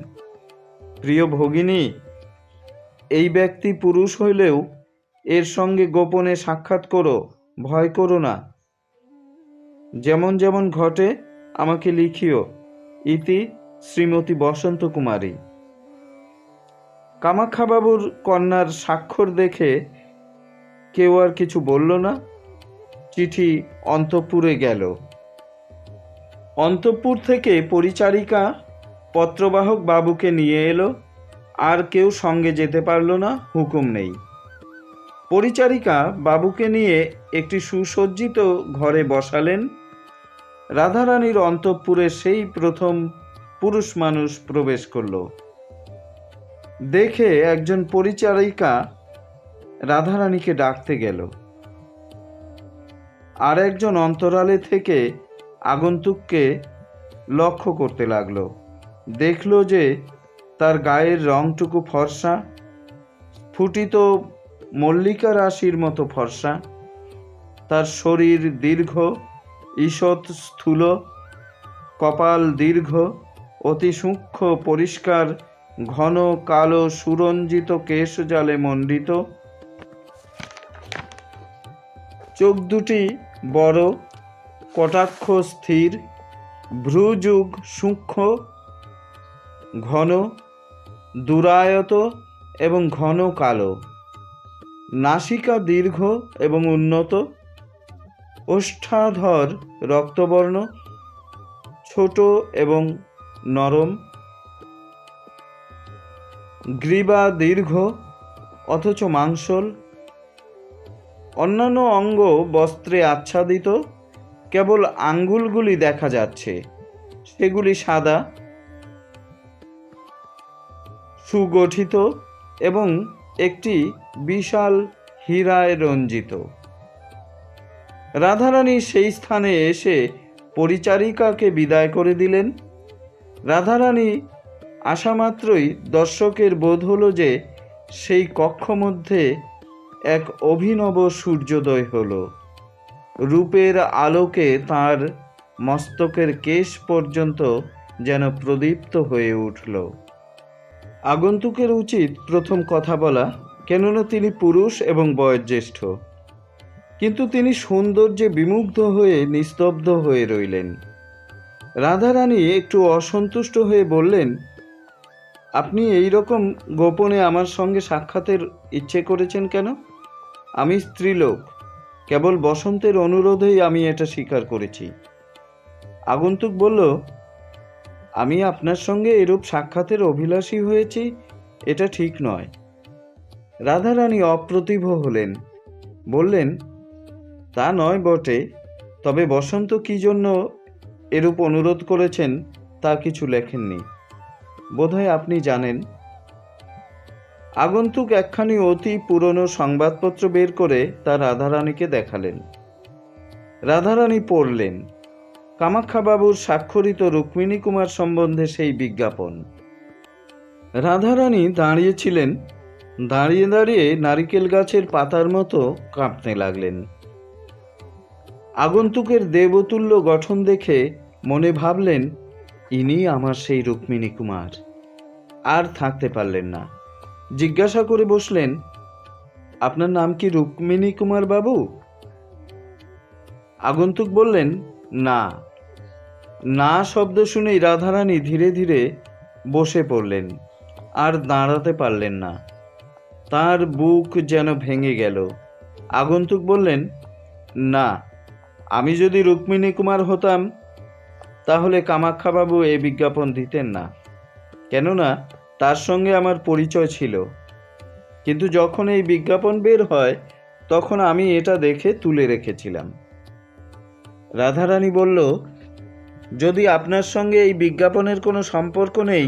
প্রিয় ভগিনী, এই ব্যক্তি পুরুষ হইলেও এর সঙ্গে গোপনে সাক্ষাৎ করো, ভয় করো না। যেমন যেমন ঘটে আমাকে লিখিও। ইতি শ্রীমতী বসন্ত কুমারী। কামাখ্যাবাবুর কন্যার স্বাক্ষর দেখে কেউ আর কিছু বলল না। চিঠি অন্তঃপুরে গেল। অন্তঃপুর থেকে পরিচারিকা পত্রবাহক বাবুকে নিয়ে এলো। আর কেউ সঙ্গে যেতে পারল না, হুকুম নেই। পরিচারিকা বাবুকে নিয়ে একটি সুসজ্জিত ঘরে বসালেন। রাধারানীর অন্তঃপুরে সেই প্রথম পুরুষ মানুষ প্রবেশ করল। দেখে একজন পরিচারিকা রাধারানীকে ডাকতে গেল। আর একজন অন্তরালে থেকে আগন্তুককে লক্ষ্য করতে লাগলো। দেখল যে তার গায়ের রংটুকু ফর্সা, স্ফুটিত মল্লিকা রাশির মতো ফর্সা। তার শরীর দীর্ঘ, ঈষৎ স্থূল, কপাল দীর্ঘ, অতি সূক্ষ্ম পরিষ্কার, ঘন কালো সুরঞ্জিত কেশজালে মণ্ডিত। চোখ দুটি বড়, কটাক্ষ স্থির, ভ্রুযুগ সূক্ষ্ম, ঘন, দুরায়ত এবং ঘন কালো। নাসিকা দীর্ঘ এবং উন্নত, ওষ্ঠাধর রক্তবর্ণ, ছোট এবং নরম, গ্রীবা দীর্ঘ অথচ মাংসল। অন্যান্য অঙ্গ বস্ত্রে আচ্ছাদিত, কেবল আঙ্গুলগুলি দেখা যাচ্ছে, সেগুলি সাদা, সুগঠিত এবং একটি বিশাল হীরায় রঞ্জিত। রাধারানী সেই স্থানে এসে পরিচারিকাকে বিদায় করে দিলেন। রাধারানী আসা মাত্রই দর্শকের বোধ হলো যে সেই কক্ষ মধ্যে এক অভিনব সূর্যোদয় হলো। রূপের আলোকে তার মস্তকের কেশ পর্যন্ত যেন প্রদীপ্ত হয়ে উঠল। আগন্তুকের উচিত প্রথম কথা বলা, কেননা তিনি পুরুষ এবং বয়োজ্যেষ্ঠ, কিন্তু তিনি সৌন্দর্যে বিমুগ্ধ হয়ে নিস্তব্ধ হয়ে রইলেন। রাধারানী একটু অসন্তুষ্ট হয়ে বললেন, আপনি এই রকম গোপনে আমার সঙ্গে সাক্ষাতের ইচ্ছে করেছেন কেন? আমি স্ত্রীলোক, কেবল বসন্তের অনুরোধেই আমি এটা স্বীকার করেছি। আগন্তুক বলল, আমি আপনার সঙ্গে এরূপ সাক্ষাতের অভিলাষী হয়েছি এটা ঠিক নয়। রাধারানী অপ্রতিভ হলেন, বললেন, তা নয় বটে, তবে বসন্ত কি জন্য এরূপ অনুরোধ করেছেন তা কিছু লেখেননি। বোধহয় আপনি জানেন। আগন্তুক একখানি অতি পুরনো সংবাদপত্র বের করে তা রাধারানীকে দেখালেন। রাধারানী পড়লেন কামাখ্যাবাবুর স্বাক্ষরিত রুক্মিণী কুমার সম্বন্ধে সেই বিজ্ঞাপন। রাধারানী দাঁড়িয়েছিলেন, দাঁড়িয়ে দাঁড়িয়ে নারিকেল গাছের পাতার মতো কাঁপতে লাগলেন। আগন্তুকের দেবতুল্য গঠন দেখে মনে ভাবলেন, ইনি আমার সেই রুক্মিণী কুমার। আর থাকতে পারলেন না, জিজ্ঞাসা করে বসলেন, আপনার নাম কি রুক্মিণী কুমার বাবু? আগন্তুক বললেন, না। না শব্দ শুনেই রাধারানী ধীরে ধীরে বসে পড়লেন, আর দাঁড়াতে পারলেন না। তার বুক যেন ভেঙে গেল। আগন্তুক বললেন, না, আমি যদি রুক্মিণী কুমার হতাম তাহলে কামাখ্যাবাবু এই বিজ্ঞাপন দিতেন না, কেননা তার সঙ্গে আমার পরিচয় ছিল। কিন্তু যখন এই বিজ্ঞাপন বের হয় তখন আমি এটা দেখে তুলে রেখেছিলাম। রাধারানী বলল, যদি আপনার সঙ্গে এই বিজ্ঞাপনের কোনো সম্পর্ক নেই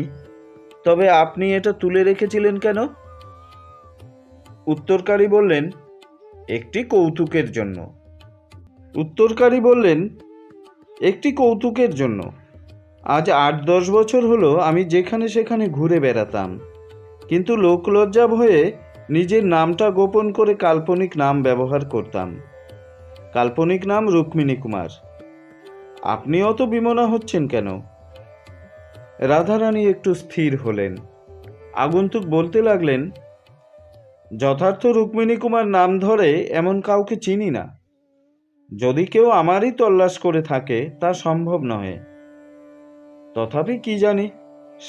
তবে আপনি এটা তুলে রেখেছিলেন কেন? উত্তরকারী বললেন, একটি কৌতুকের জন্য। উত্তরকারী বললেন, একটি কৌতুকের জন্য? আজ 8-10 বছর হলো আমি যেখানে সেখানে ঘুরে বেড়াতাম, কিন্তু লোকলজ্জা ভয়ে নিজের নামটা গোপন করে কাল্পনিক নাম ব্যবহার করতাম। কাল্পনিক নাম রুক্মিণী কুমার। আপনি অত বিমনা হচ্ছেন কেন? রাধারানী একটু স্থির হলেন। আগন্তুক বলতে লাগলেন, যথার্থ রুক্মিণী কুমার নাম ধরে এমন কাউকে চিনি না। যদি কেউ আমারই তল্লাশ করে থাকে তা সম্ভব নয়। তথাপি কি জানি,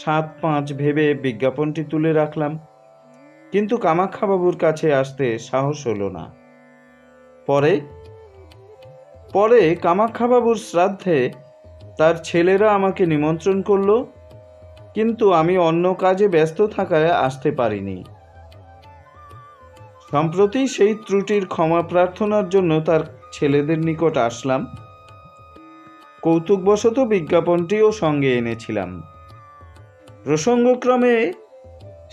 7-5 ভেবে বিজ্ঞাপনটি তুলে রাখলাম, কিন্তু কামাখ্যাবাবুর কাছে আসতে সাহস হলো না। পরে কামাখ্যাবাবুর শ্রাদ্ধে তার ছেলেরা আমাকে নিমন্ত্রণ করল, কিন্তু আমি অন্য কাজে ব্যস্ত থাকায় আসতে পারিনি। সম্প্রতি সেই ত্রুটির ক্ষমা প্রার্থনার জন্য তার ছেলেদের নিকট আসলাম। কৌতুকবশত বিজ্ঞাপনটিও সঙ্গে এনেছিলাম। প্রসঙ্গক্রমে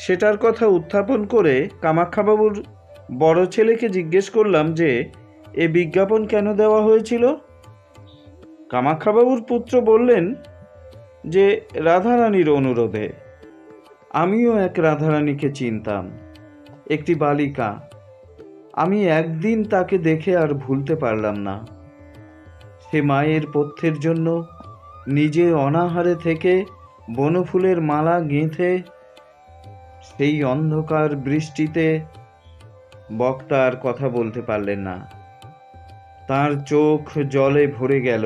সেটার কথা উত্থাপন করে কামাখ্যাবাবুর বড় ছেলেকে জিজ্ঞেস করলাম যে এ বিজ্ঞাপন কেন দেওয়া হয়েছিল। কামাখ্যাবাবুর পুত্র বললেন যে রাধারানীর অনুরোধে। আমিও এক রাধারানীকে চিনতাম, একটি বালিকা। আমি একদিন তাকে দেখে আর ভুলতে পারলাম না। সে মায়ের পথ্যের জন্য নিজে অনাহারে থেকে বনফুলের মালা গেঁথে সেই অন্ধকার বৃষ্টিতে। বক্তা আর কথা বলতে পারলেন না, তার চোখ জলে ভরে গেল।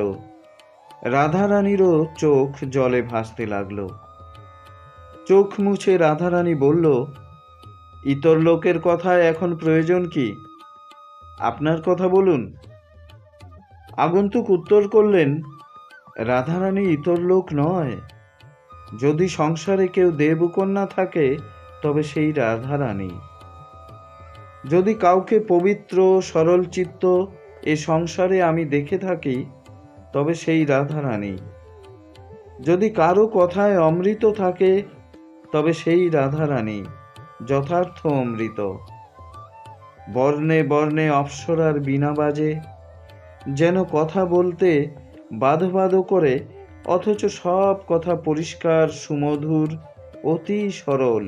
রাধারানীরও চোখ জলে ভাসতে লাগলো। চোখ মুছে রাধারানী বলল, ইতর লোকের কথা এখন প্রয়োজন কি? আপনার কথা বলুন। আগন্তুক উত্তর করলেন, রাধারানী ইতর লোক নয়। যদি সংসারে কেউ দেবকন্যা থাকে তবে সেই রাধারানী। যদি কাউকে পবিত্র সরল চিত্ত এ সংসারে আমি দেখে থাকি তবে সেই রাধারানী। যদি কারো কথায় অমৃত থাকে তবে সেই রাধারানী যথার্থ অমৃত। বর্ণে বর্ণে অপ্সরার বীণা বাজে, যেন কথা বলতে বাধো বাধো করে, অথচ সব কথা পরিষ্কার সুমধুর, অতি সরল।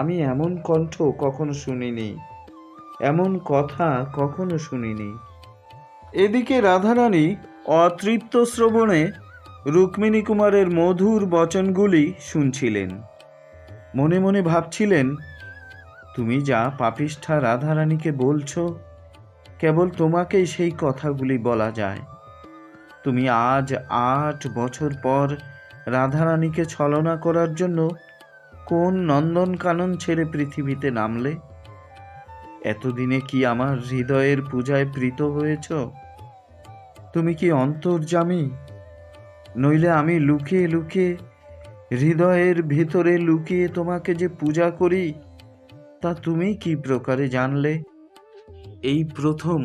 আমি এমন কণ্ঠ কখনো শুনিনি, এমন কথা কখনো শুনিনি। এদিকে রাধারানী অতৃপ্ত শ্রবণে রুক্মিণী কুমারের মধুর বচনগুলি শুনছিলেন। মনে মনে ভাবছিলেন, তুমি যা পাপিষ্ঠা রাধারানীকে বলছো, কেবল তোমাকেই সেই কথাগুলি বলা যায়। তুমি আজ 8 বছর পর রাধারানীকে ছলনা করার জন্য কোন নন্দনকানন ছেড়ে পৃথিবীতে নামলে? এতদিনে কি আমার হৃদয়ের পূজায় প্রীত হয়েছ? তুমি কি অন্তর্যামী? নইলে আমি লুকিয়ে লুকিয়ে, হৃদয়ের ভিতরে লুকিয়ে তোমাকে যে পূজা করি তা তুমি কি প্রকারে জানলে? এই প্রথম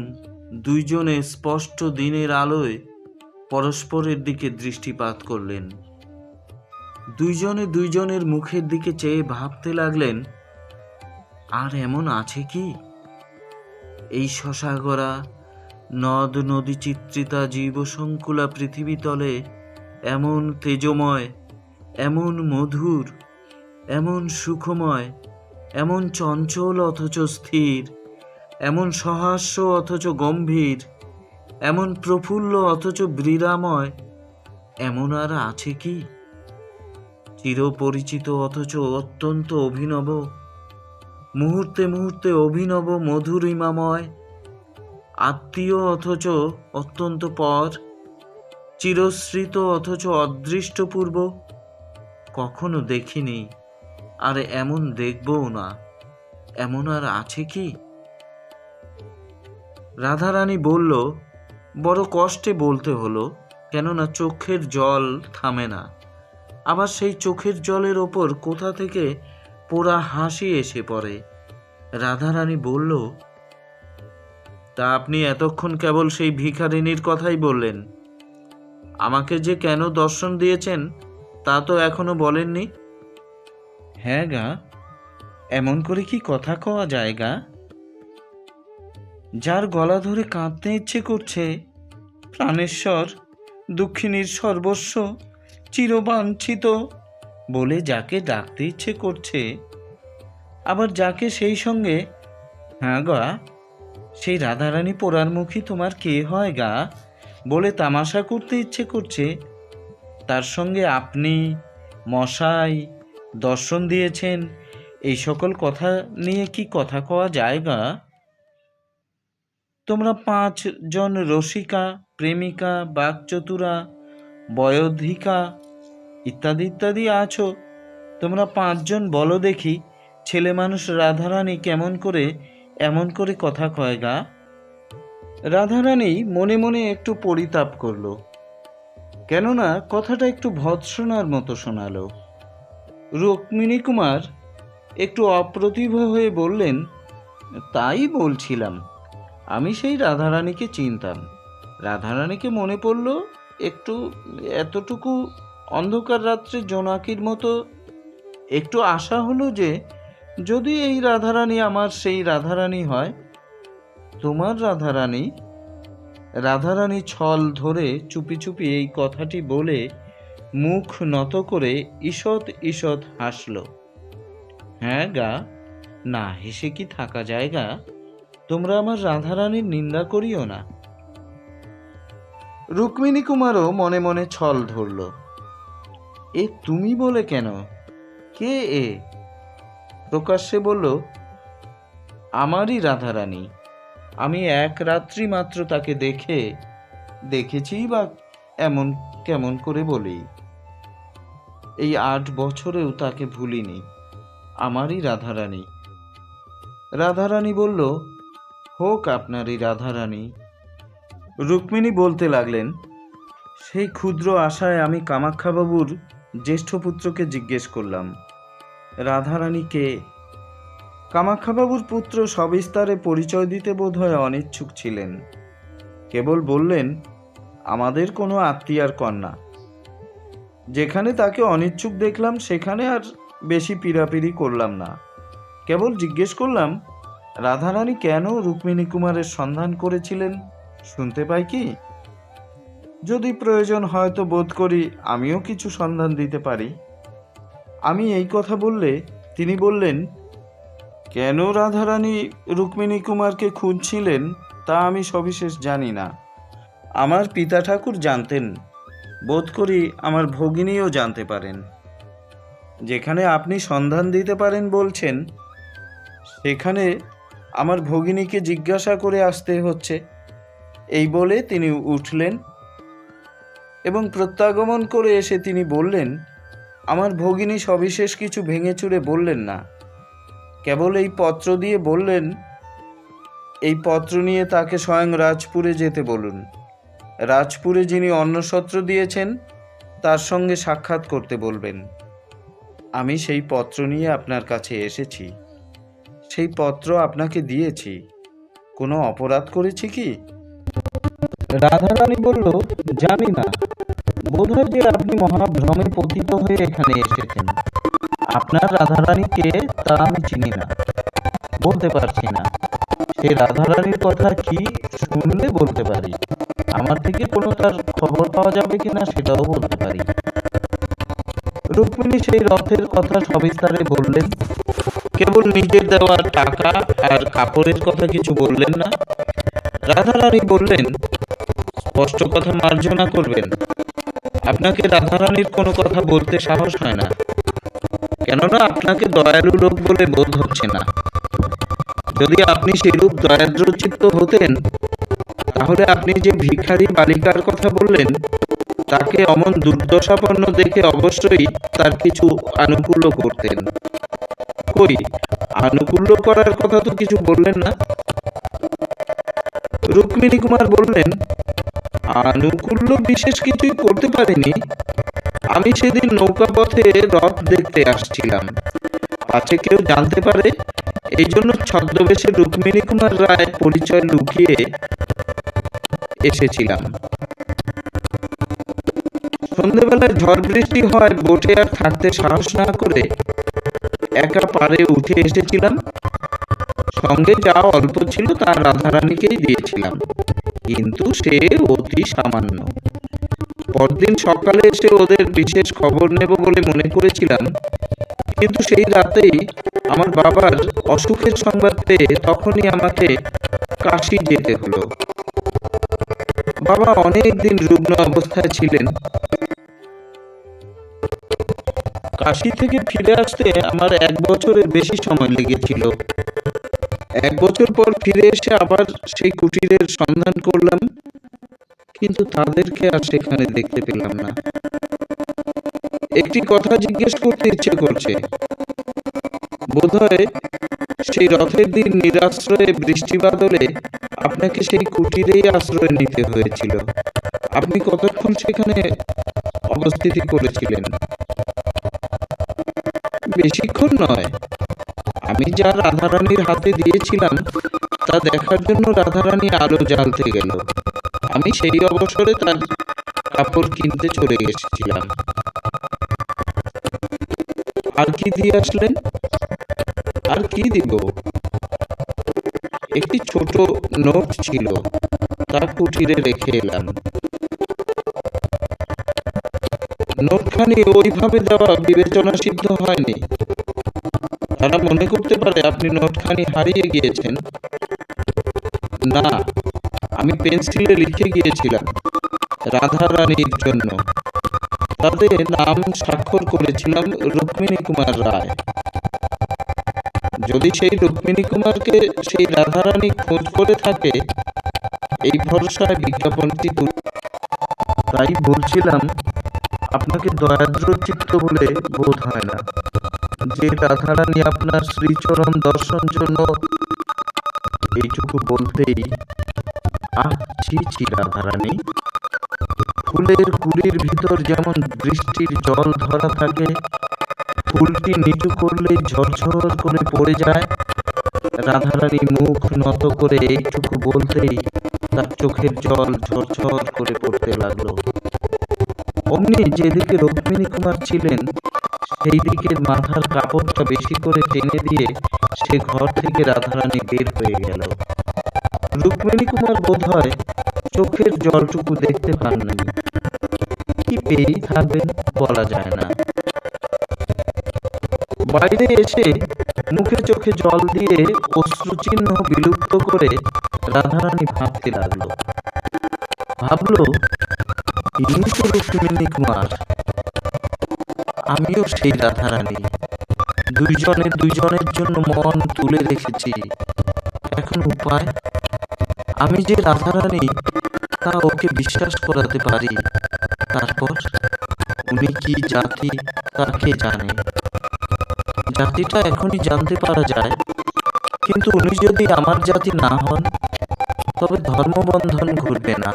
দুইজনে স্পষ্ট দিনের আলোয় পরস্পরের দিকে দৃষ্টিপাত করলেন। দুইজনে দুইজনের মুখের দিকে চেয়ে ভাবতে লাগলেন, আর এমন আছে কি এই শশাগড়া নদ নদী চিত্রিতা জীবসংকুলা পৃথিবী তলে এমন তেজময়, এমন মধুর, এমন সুখময়, এমন চঞ্চল অথচ স্থির, এমন সহাস্য অথচ গম্ভীর, এমন প্রফুল্ল অথচ বীরাময়, এমন আর আছে কি? চিরপরিচিত অথচ অত্যন্ত অভিনব, মুহূর্তে মুহূর্তে অভিনব মধুরিমাময়, আত্মীয় অথচ অত্যন্ত পর, চিরস্মৃত অথচ অদৃষ্টপূর্ব, কখনো দেখিনি, আর এমন দেখবও না, এমন আর আছে কি? রাধারানী বলল, বড় কষ্টে বলতে হলো, কেননা চোখের জল থামে না। আবার সেই চোখের জলের ওপর কোথা থেকে পোড়া হাসি এসে পড়ে। রাধারানী বলল, তা আপনি এতক্ষণ কেবল সেই ভিখারিনীর কথাই বললেন, আমাকে যে কেন দর্শন দিয়েছেন তা তো এখনো বলেননি। হ্যাঁ গা, এমন করে কি কথা কওয়া যায় গা? যার গলা ধরে কাঁদতে ইচ্ছে করছে, প্রাণেশ্বর, দুঃখিনীর সর্বস্ব, চিরবাঞ্ছিত বলে যাকে ডাকতে ইচ্ছে করছে, আবার যাকে সেই সঙ্গে, হ্যাঁ গা, সেই রাধারানী পোড়ারমুখী তোমার কে হয় গা বলে তামাশা করতে ইচ্ছে করছে, তার সঙ্গে আপনি মশাই দর্শন দিয়েছেন, এই সকল কথা নিয়ে কি কথা কওয়া যায় গা? তোমরা 5 জন রসিকা, প্রেমিকা, বাকচতুরা, বয়োধিকা ইত্যাদি ইত্যাদি আছো, তোমরা 5 জন বলো দেখি, ছেলে মানুষ রাধারানী কেমন করে এমন করে কথা কয় গা? রাধারানী মনে মনে একটু পরিতাপ করল, কেননা কথাটা একটু ভৎসনার মতো শোনালো। রুক্মিণী কুমার একটু অপ্রতিভ হয়ে বললেন, তাই বলছিলাম, আমি সেই রাধারানীকে চিনতাম। রাধারানীকে মনে পড়ল একটু, এতটুকু অন্ধকার রাত্রে জোনাকির মতো একটু আশা হলো যে যদি এই রাধারানী আমার সেই রাধারানী হয়, তোমার রাধারানী। রাধারানী ছল ধরে চুপি চুপি এই কথাটি বলে মুখ নত করে ঈষৎ ঈষৎ হাসল। হ্যাঁ গা, না হেসে কি থাকা যায় গা? তোমরা আমার রাধারানীর নিন্দা করিও না। রুক্মিণী কুমারও মনে মনে ছল ধরল। এ তুমি বলে কেন? কে এ? প্রকাশ্যে বলল, আমারই রাধারানী। আমি এক রাত্রি মাত্র তাকে দেখেছি বা এমন কেমন করে বলি, এই 8 বছরেও তাকে ভুলিনি। আমারই রাধারানী। রাধারানী বলল, হোক আপনারই রাধারানী। রুক্মিণী বলতে লাগলেন, সেই ক্ষুদ্র আশায় আমি কামাখ্যাবাবুর জ্যেষ্ঠ পুত্রকে জিজ্ঞেস করলাম, রাধারানী কে? কামাখ্যাবাবুর পুত্র সবিস্তারে পরিচয় দিতে বোধহয় অনিচ্ছুক ছিলেন। কেবল বললেন, আমাদের কোনো আত্মীয়ার কন্যা। যেখানে তাকে অনিচ্ছুক দেখলাম সেখানে আর বেশি পীড়াপিড়ি করলাম না। কেবল জিজ্ঞেস করলাম, রাধারানী কেন রুক্মিণী কুমারের সন্ধান করেছিলেন শুনতে পাই কি? যদি প্রয়োজন হয় তো বোধ করি আমিও কিছু সন্ধান দিতে পারি। আমি এই কথা বললে তিনি বললেন, কেন রাধারানী রুক্মিণী কুমারকে খুঁজছিলেন তা আমি সবিশেষ জানি না। আমার পিতা ঠাকুর জানতেন, বোধ করি আমার ভগিনীও জানতে পারেন। যেখানে আপনি সন্ধান দিতে পারেন বলছেন, সেখানে আমার ভগিনীকে জিজ্ঞাসা করে আসতে হচ্ছে। এই বলে তিনি উঠলেন এবং প্রত্যাগমন করে এসে তিনি বললেন, আমার ভগিনী সবিশেষ কিছু ভেঙে চুরে বললেন না, কেবল এই পত্র দিয়ে বললেন, এই পত্র নিয়ে তাকে স্বয়ং রাজপুরে যেতে বলুন। রাজপুরে যিনি অন্নসত্র দিয়েছেন তার সঙ্গে সাক্ষাৎ করতে বলবেন। আমি সেই পত্র নিয়ে আপনার কাছে এসেছি, সেই পত্র আপনাকে দিয়েছি। কোনো অপরাধ করেছি কি? রাধারানী বলল, জানি না, বোধহয় যে আপনি মহাভ্রমে পতিত হয়ে এখানে এসেছেন। আপনার রাধারানীকে তা আমি চিনি না, বলতে পারছি না। সেই রাধারানীর কথা কি শুনলে বলতে পারি, আমার থেকে কোনো তার খবর পাওয়া যাবে কিনা সেটাও বলতে পারি। রুক্মিণী সেই রথের কথা সবিস্তারে বললেন, কেবল নিজের দেওয়া টাকা আর কাপড়ের কথা কিছু বললেন না। রাধারানী বললেন, স্পষ্ট কথা মার্জনা করবেন, আপনাকে রাধারানীর কোনো কথা বলতে সাহস হয় না, কেননা আপনাকে দয়ালু লোক বলে বোধ হচ্ছে না। যদি আপনি সেরূপ দয়াদ্রচিত্ত হতেন, তাহলে আপনি যে ভিখারি বালিকার কথা বললেন, তাকে অমন দুর্দশাপন্ন দেখে অবশ্যই তার কিছু আনুকূল্য করতেন। কই, আনুকূল্য করার কথা তো কিছু বললেন না। রুক্মিণী কুমার বললেন, আনুকূল্য বিশেষ কিছুই করতে পারিনি। আমি সেদিন নৌকা পথে রথ দেখতে আসছিলাম, পাছে কেউ জানতে পারে, এই জন্য ছদ্মবেশে রুক্মিণী কুমার রায় পরিচয় লুকিয়ে এসেছিলাম। সন্ধ্যেবেলায় ঝড় বৃষ্টি হয়, বোটে আর থাকতে সাহস না করে একা পাড়ে উঠে এসেছিলাম। সঙ্গে যা অল্প ছিল তা রাধারানীকেই দিয়েছিলাম, কিন্তু সে অতি সামান্য। পরদিন সকালে এসে ওদের বিশেষ খবর নেব বলে মনে করেছিলাম, কিন্তু সেই রাতেই আমার বাবার অসুখের সংবাদ পেয়ে তখনই আমাকে কাশী যেতে হলো। বাবা অনেক দিন রুগ্ন অবস্থায় ছিলেন। কাশী থেকে ফিরে আসতে আমার 1 বছরের বেশি সময় লেগেছিল। 1 বছর পর ফিরে এসে আবার সেই কুটিরের সন্ধান করলাম, কিন্তু তাদেরকে আর সেখানে দেখতে পেলাম না। একটি কথা জিজ্ঞেস করতে ইচ্ছে করছে। বোধহয় সেই রথের দিন নিরাশ্রয়ে বৃষ্টি বাদলে আপনাকে সেই কুটিরেই আশ্রয় নিতে হয়েছিল। আপনি কতক্ষণ সেখানে অবস্থিতি করেছিলেন? বেশিক্ষণ নয়। আমি যা রাধারানীর হাতে দিয়েছিলাম তা দেখার জন্য রাধারানী আলো জ্বালতে গেল। আমি সেই অবসরে তার কাপড় কিনতে চলে এসেছিলাম। আর কি দিয়ে আসলেন? আর কি দিব? একটি ছোট নোট ছিল, তা কুঠিরে রেখে এলাম। নোটখানি ওইভাবে দেওয়া বিবেচনা সিদ্ধ হয়নি। তারা মনে করতে পারে আপনি নোটখানি হারিয়ে গিয়েছেন। না, আমি পেন্সিলে লিখে গিয়েছিলাম রাধারানীর জন্য। তাদের নাম স্বাক্ষর করেছিলাম রুক্মিণী কুমার রায়। যদি সেই রুক্মিণী কুমারকে সেই রাধারানী খোঁজ করে থাকে, এই ভরসায় বিজ্ঞাপনটি তাই বলছিলাম, আপনাকে দয়াদ্র চিত্ত বলে বোধ হয় না। যে রাধারানী আপনার শ্রীচরণ দর্শন জন্য, এইটুকু বলতেই আহ, ছি ছি রাধারানী, ফুলের কুড়ির ভিতর যেমন বৃষ্টির জল ধরা থাকে, ফুলটি নিচু করলেই ঝরঝর করে পড়ে যায়। রাধারানী মুখ নত করে এইটুকু বলতেই তার চোখের জল ঝরঝর করে পড়তে লাগলো। অমনি যেদিকে রুক্মিণী কুমার ছিলেন, সেই দিকের মাথার কাপড়টা বেশি করে টেনে দিয়ে সে ঘর থেকে রাধারানী বের হয়ে গেল। রুক্মিণী কুমার বোধ হয় চোখের জলটুকু দেখতে পাননি। কি পেয়েই থাকবেন বলা যায় না। বাইরে এসে মুখে চোখে জল দিয়ে অশ্রুচিহ্ন বিলুপ্ত করে রাধারানী ভাবতে লাগলো। ভাবলো, ইনি তো রুক্মিণী কুমার, আমিও সেই রাধারানী। দুইজনের জন্য মন তুলে রেখেছি। এখন উপায়, আমি যে রাধারানী তা ওকে বিশ্বাস করাতে পারি। তারপর উনি কি জাতি তা কে জানে। জাতিটা এখনই জানতে পারা যায়, কিন্তু উনি যদি আমার জাতি না হন, তবে ধর্মবন্ধন ঘটবে না।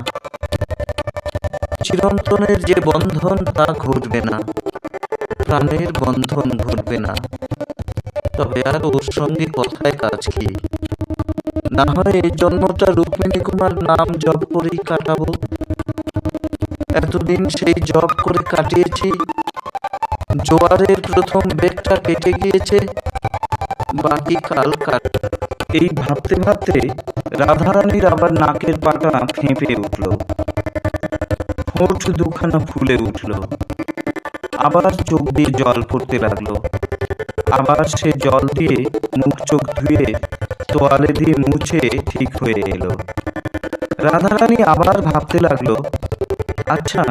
চিরন্তনের যে বন্ধন তা ঘটবে না, প্রাণের বন্ধন ঘটবে না। তবে আর ওর সঙ্গে কথায় কাজ কি? না হয় এই জন্মটা রুক্মিণী কুমার নাম জপ করেই কাটাবো। এতদিন সেই জপ করে কাটিয়েছি, জোয়ারের প্রথম বেগটা কেটে গিয়েছে, বাকি কাল কাট। এই ভাবতে ভাবতে রাধারানীর আবার নাকের পাটা ফেঁপে উঠল, ঠোঁট দুখানা ফুলে উঠল, আবার চোখ দিয়ে জল পড়তে লাগলো। আবার সে জল দিয়ে মুখ চোখ ধুয়ে তোয়ালে দিয়ে মুছে ঠিক হয়ে এলো। রাধারানী আবার ভাবতে লাগলো, আচ্ছা,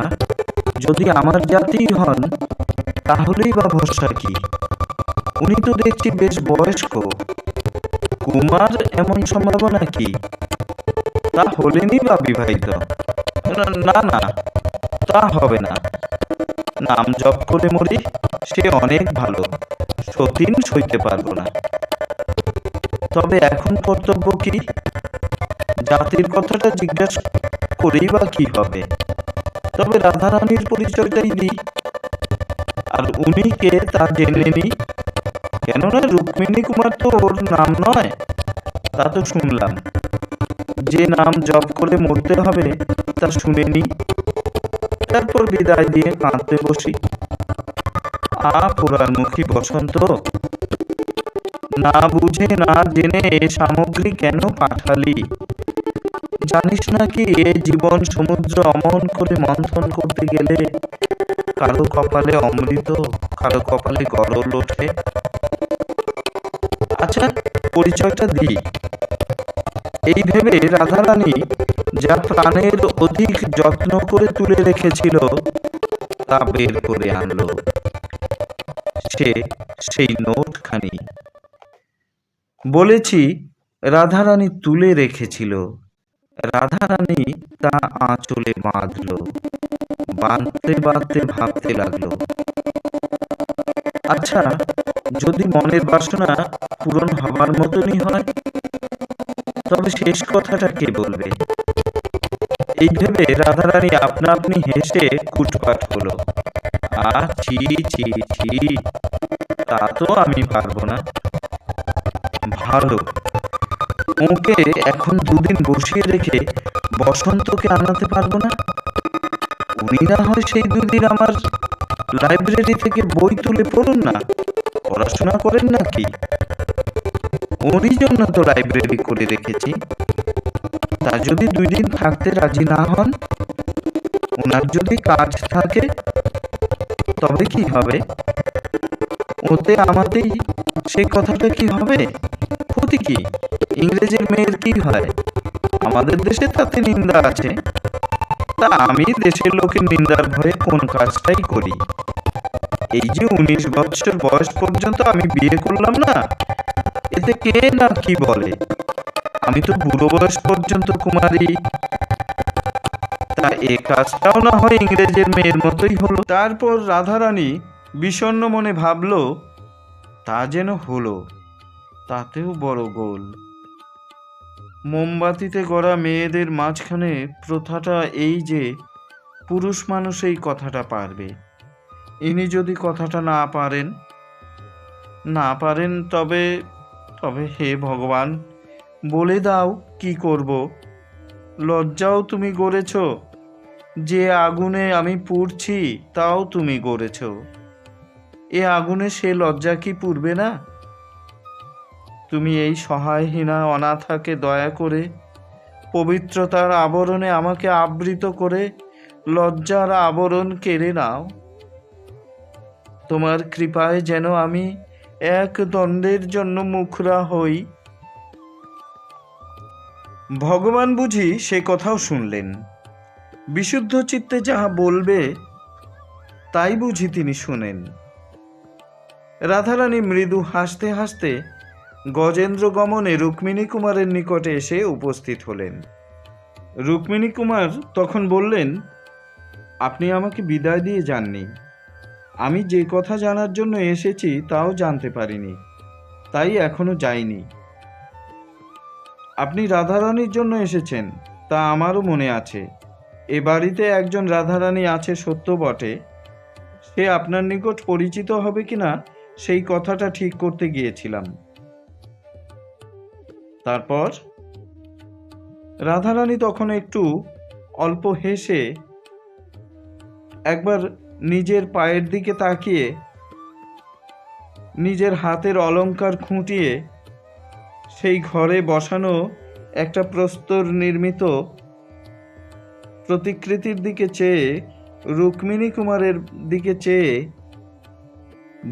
যদি আমার জাতির হন তাহলেই বা ভরসা কি? উনি তো দেখছি বেশ বয়স্ক, কুমার এমন সম্ভাবনা কি? তা হলেনই বা বিবাহিত? না না, তা হবে না। নাম জপ করে মরি, সে অনেক ভালো, সতীন সইতে পারবো না। তবে এখন কর্তব্য কি? জাতির কথাটা জিজ্ঞাসা করেই বা কি হবে? তবে রাধারানীর পরিচয়টাই দিই, আর উনি কে তা জেনে নিই। কেননা রুক্মিণী কুমার তো ওর নাম নয়, তা তো শুনলাম। যে নাম জপ করে মরতে হবে তা শুনে নিই, তারপর বিদায় দিয়ে কাঁদতে বসি। পোড়ারমুখী বসন্ত, না বুঝে না জেনে এ সামগ্রী কেন পাঠালি? জানিস নাকি এ জীবন সমুদ্র অমন করে মন্থন করতে গেলে কারো কপালে অমৃত, কারো কপালে গরল ওঠে। আচ্ছা, পরিচয়টা দিই। এই ভেবে রাধারানী যা প্রাণের অধিক যত্ন করে তুলে রেখেছিল তা বের করে আনলো। সে সেই নোটখানি। বলেছি রাধারানী তুলে রেখেছিল, রাধারানী তা আঁচলে বাঁধল, বাঁধতে বাঁধতে ভাবতে লাগলো, আচ্ছা, যদি মনের বাসনা পূরণ হবার মতনই হয় তবে শেষ কথাটা কে বলবে? এই ভেবে রাধারানী আপনা আপনি হেসে কুটপাট হলো। ছি ছি ছি, তা তো আমি পারবো না। ভালো, ওকে এখন দুদিন বসিয়ে রেখে বসন্তকে আনাতে পারবো না? উনি না হয় সেই দুদিন আমার লাইব্রেরি থেকে বই তুলে পড়ুন না, পড়াশোনা করেন নাকি? ওরই জন্য তো লাইব্রেরি করে রেখেছি। তা যদি 2 দিন থাকতে রাজি না হন, ওনার যদি কাজ থাকে, তবে কি হবে? ওতে আমাতেই সে কথাটা কি হবে? ক্ষতি কি? ইংরেজের মেয়ের কি হয়? আমাদের দেশে তাতে নিন্দা আছে। তা আমি দেশের লোকের নিন্দার ভয়ে কোন কাজটাই করি। এই যে 19 বছর বয়স পর্যন্ত আমি বিয়ে করলাম না, এতে কে না কি বলে? আমি তো বুড়ো বয়স পর্যন্ত কুমারী। তা এ কাজটাও না হয় ইংরেজের মেয়ের মতোই হলো। তারপর রাধারানী বিষণ্ণ মনে ভাবল, তা যেন হলো, তাতেও বড় গোল। মোমবাতিতে গড়া মেয়েদের মাঝখানে প্রথাটা এই যে পুরুষ মানুষ এই কথাটা পারবে। ইনি যদি কথাটা না পারেন তবে তবে হে ভগবান, বলে দাও কি করব। লজ্জাও তুমি গড়েছ, যে আগুনে আমি পুড়ছি তাও তুমি গড়েছ। এ আগুনে সে লজ্জা কি পুড়বে না? তুমি এই সহায়হীনা অনাথাকে দয়া করে পবিত্রতার আবরণে আমাকে আবৃত করে লজ্জার আবরণ কেড়ে নাও। তোমার কৃপায় যেন আমি এক দণ্ডের জন্য মুখরা হই। ভগবান বুঝি সে কথাও শুনলেন। বিশুদ্ধ চিত্তে যাহা বলবে তাই বুঝি তিনি শোনেন। রাধারানী মৃদু হাসতে হাসতে গজেন্দ্র গমনে রুক্মিণী কুমারের নিকটে এসে উপস্থিত হলেন। রুক্মিণী কুমার তখন বললেন, আপনি আমাকে বিদায় দিয়ে যাননি। আমি যে কথা জানার জন্য এসেছি তাও জানতে পারিনি, তাই এখনো যাইনি। আপনি রাধারানীর জন্য এসেছেন তা আমারও মনে আছে। এ বাড়িতে একজন রাধারানী আছে সত্য বটে, সে আপনার নিকট পরিচিত হবে কিনা সেই কথাটা ঠিক করতে গিয়েছিলাম। তারপর রাধারানী তখন একটু অল্প হেসে একবার নিজের পায়ের দিকে তাকিয়ে নিজের হাতের অলংকার খুঁটিয়ে সেই ঘরে বসানো একটা প্রস্তর নির্মিত প্রতিকৃতির দিকে চেয়ে রুক্মিণী কুমারের দিকে চেয়ে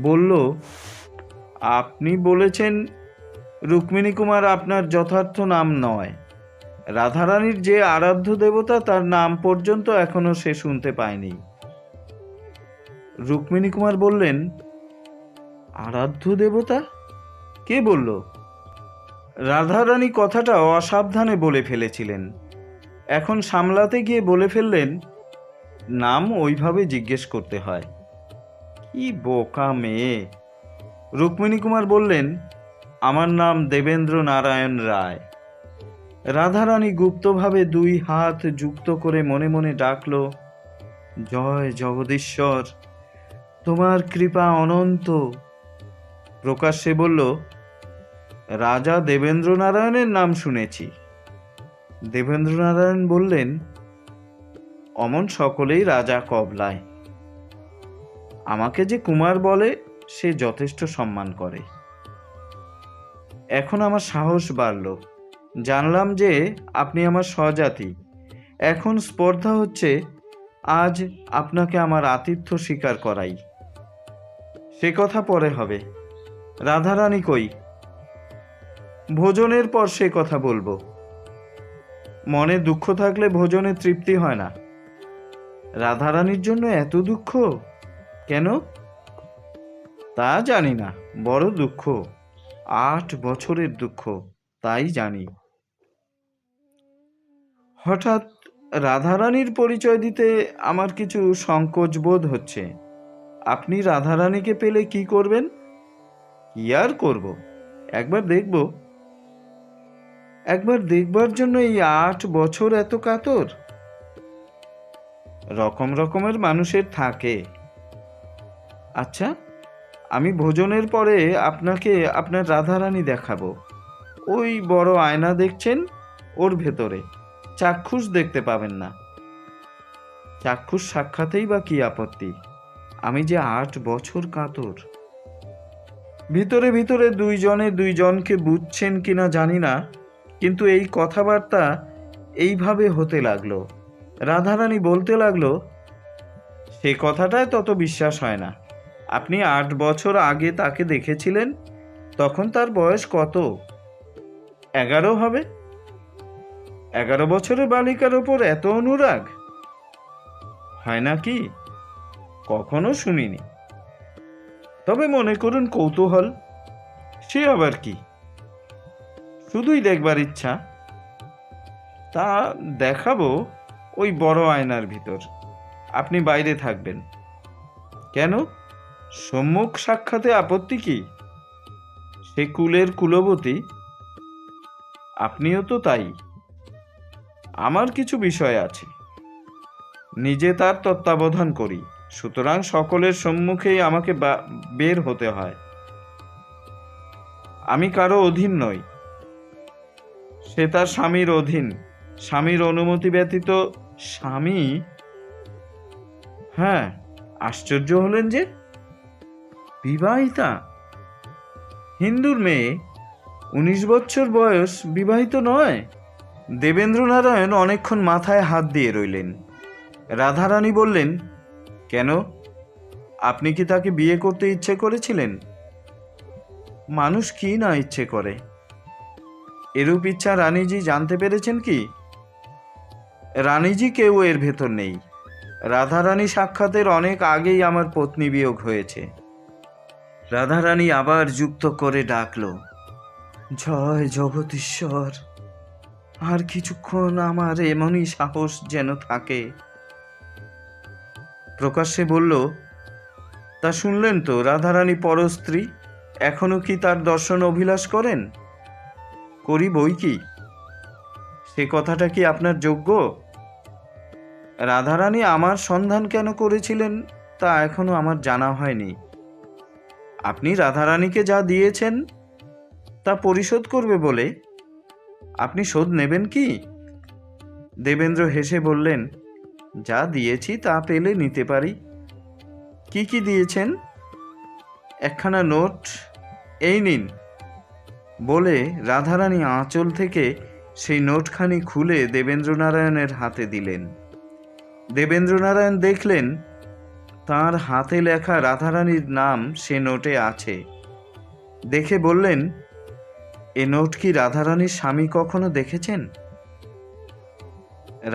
বলল, আপনি বলেছেন রুক্মিণী কুমার আপনার যথার্থ নাম নয়। রাধারানীর যে আরাধ্য দেবতা তার নাম পর্যন্ত এখনো সে শুনতে পায়নি। রুক্মিণী কুমার বললেন, আরাধ্য দেবতা? কে বলল? রাধারানী কথাটা অসাবধানে বলে ফেলেছিলেন। এখন সামলাতে গিয়ে বলে ফেললেন, নাম ওইভাবে জিজ্ঞেস করতে হয়। কি বোকা মেয়ে! রুক্মিণী কুমার বললেন, আমার নাম দেবেন্দ্র নারায়ণ রায়। রাধারানী গুপ্তভাবে দুই হাত যুক্ত করে মনে মনে ডাকল, জয় জগদীশ্বর, তোমার কৃপা অনন্ত। প্রকাশ্যে বলল, রাজা দেবেন্দ্র নারায়ণের নাম শুনেছি। দেবেন্দ্র নারায়ণ বললেন, অমন সকলেই রাজা কবলায়। আমাকে যে কুমার বলে সে যথেষ্ট সম্মান করে। এখন আমার সাহস বাড়ল, জানলাম যে আপনি আমার স্বজাতি। এখন স্পর্ধা হচ্ছে আজ আপনাকে আমার আতিথ্য স্বীকার করাই। সে কথা পরে হবে। রাধারানী কই? ভোজনের পর সে কথা বলবো। মনে দুঃখ থাকলে ভোজনে তৃপ্তি হয় না। রাধারানীর জন্য এত দুঃখ কেন? তা জানি না, বড় দুঃখ, 8 বছরের দুঃখ, তাই জানি। হঠাৎ রাধারানীর পরিচয় দিতে আমার কিছু সংকোচ বোধ হচ্ছে। আপনি রাধারানীকে পেলে কি করবেন? কি আর করব, একবার দেখব। একবার দেখবার জন্য এই 8 বছর এত কাতর? রকম রকমের মানুষের থাকে। আচ্ছা, আমি ভোজনের পরে আপনাকে আপনার রাধারানী দেখাবো। ওই বড় আয়না দেখছেন, ওর ভেতরে। চাক্ষুষ দেখতে পাবেন না। চাক্ষুষ সাক্ষাতেই বা কি আপত্তি? আমি যে 8 বছর কাতর। ভিতরে ভিতরে দুইজনে দুইজনকে বুঝছেন কিনা জানি না, কিন্তু এই কথাবার্তা এইভাবে হতে লাগলো। রাধারানী বলতে লাগলো, সে কথাটায় তত বিশ্বাস হয় না। আপনি 8 বছর আগে তাকে দেখেছিলেন, তখন তার বয়স কত? 11 হবে। 11 বছরের বালিকার ওপর এত অনুরাগ হয় নাকি? কখনো শুনিনি। তবে মনে করুন কৌতূহল, সে আবার কি? শুধুই দেখবার ইচ্ছা। তা দেখাবো ওই বড় আয়নার ভিতর। আপনি বাইরে থাকবেন। কেন? সম্মুখ সাক্ষাতে আপত্তি কি? সে কুলের কুলবতী, আপনিও তো তাই। আমার কিছু বিষয় আছে, নিজে তার তত্ত্বাবধান করি, সুতরাং সকলের সম্মুখেই আমাকে বের হতে হয়। আমি কারো অধীন নই, সে তার স্বামীর অধীন। স্বামীর অনুমতি ব্যতীত স্বামী? হ্যাঁ, আশ্চর্য হলেন যে? বিবাহিতা হিন্দুর মেয়ে, 19 বছর বয়স, বিবাহিত নয়? দেবেন্দ্র নারায়ণ অনেকক্ষণ মাথায় হাত দিয়ে রইলেন। রাধারানী বললেন, কেন? আপনি কি তাকে বিয়ে করতে ইচ্ছে করেছিলেন? মানুষ কি না ইচ্ছে করে? এরূপ ইচ্ছা রানীজি জানতে পেরেছেন কি? রানীজি কেউ এর ভেতর নেই। রাধারানী সাক্ষাতের অনেক আগেই আমার পত্নী বিয়োগ হয়েছে। রাধারানী আবার যুক্ত করে ডাকল, জয় জগদীশ্বর। আর কিছুক্ষণ আমার এমনই সাহস যেন থাকে। প্রকাশ্যে বলল, তা শুনলেন তো, রাধারানী পরস্ত্রী। এখনো কি তার দর্শন অভিলাষ করেন? করি বই কি। সে কথাটা কি আপনার যোগ্য? রাধারানী আমার সন্ধান কেন করেছিলেন তা এখনো আমার জানা হয়নি। আপনি রাধারানীকে যা দিয়েছেন তা পরিশোধ করবে বলে। আপনি শোধ নেবেন কি? দেবেন্দ্র হেসে বললেন, যা দিয়েছি তা পেলে নিতে পারি। কি কি দিয়েছেন? একখানা নোট, এই নিন। বলে রাধারানী আঁচল থেকে সেই নোটখানি খুলে দেবেন্দ্রনারায়ণের হাতে দিলেন। দেবেন্দ্রনারায়ণ দেখলেন তার হাতে লেখা রাধারানীর নাম সে নোটে আছে। দেখে বললেন, এ নোট কি রাধারানীর স্বামী কখনো দেখেছেন?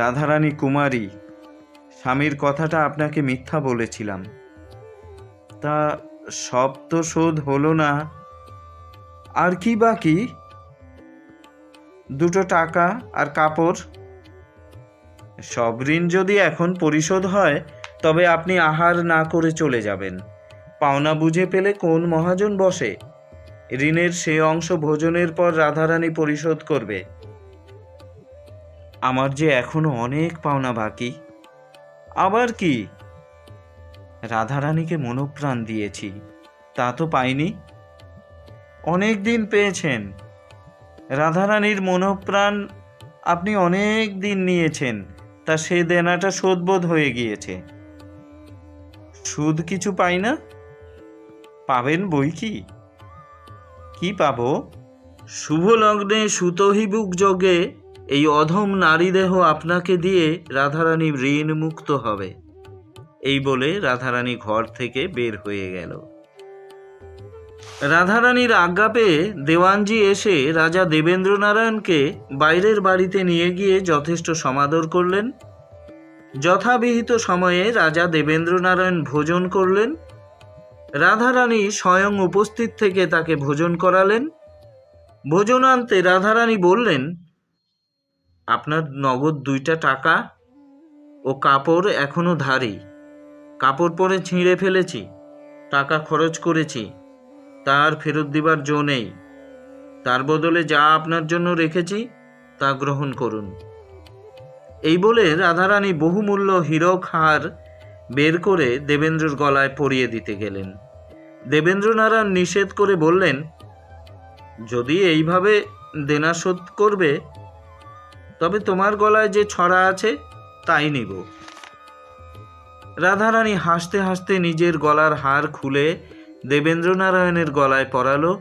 রাধারানী কুমারী, স্বামীর কথাটা আপনাকে মিথ্যা বলেছিলাম। তা সব তো শোধ হলো না, আর কি বাকি? 2 টাকা আর কাপড়। সব ঋণ যদি এখন পরিশোধ হয় তবে আপনি আহার না করে চলে যাবেন। পাওনা বুঝে পেলে কোন মহাজন বসে? ঋণের সে অংশ ভোজনের পর রাধারানী পরিশোধ করবে। আমার যে এখনো অনেক পাওনা বাকি। আবার কি? রাধারানীকে মনোপ্রাণ দিয়েছি, তা তো পাইনি। অনেক দিন পেয়েছেন। রাধারানীর মনোপ্রাণ আপনি অনেক দিন নিয়েছেন, তা সে দেনাটা শোধবোধ হয়ে গিয়েছে। সুদ কিছু পাই না? পাবেন বই কি। কি পাবো? শুভ লগ্নে সুতহিবুক যোগে এই অধম নারীদেহ আপনাকে দিয়ে রাধারানী ঋণ মুক্ত হবে। এই বলে রাধারানী ঘর থেকে বের হয়ে গেল। রাধারানীর আজ্ঞা পেয়ে দেওয়ানজি এসে রাজা দেবেন্দ্রনারায়ণকে বাইরের বাড়িতে নিয়ে গিয়ে যথেষ্ট সমাদর করলেন। যথাবিহিত সময়ে রাজা দেবেন্দ্রনারায়ণ ভোজন করলেন। রাধারানী স্বয়ং উপস্থিত থেকে তাকে ভোজন করালেন। ভোজনান্তে রাধারানী বললেন, আপনার নগদ 2 টাকা ও কাপড় এখনো ধারি। কাপড় পরে ছিঁড়ে ফেলেছি, টাকা খরচ করেছি, তার ফেরত দিবার জো নেই। তার বদলে যা আপনার জন্য রেখেছি তা গ্রহণ করুন। এই বলে রাধারানী বহুমূল্য হীরক হার বের করে দেবেন্দ্রর গলায় পরিয়ে দিতে গেলেন। দেবেন্দ্রনারায়ণ নিষেধ করে বললেন, যদি এইভাবে দেনা শোধ করবে তবে তোমার গলায় যে ছড়া আছে তাই নিব। রাধারানী হাসতে হাসতে নিজের গলার হার খুলে দেবেন্দ্রনারায়ণের গলায় পরালো।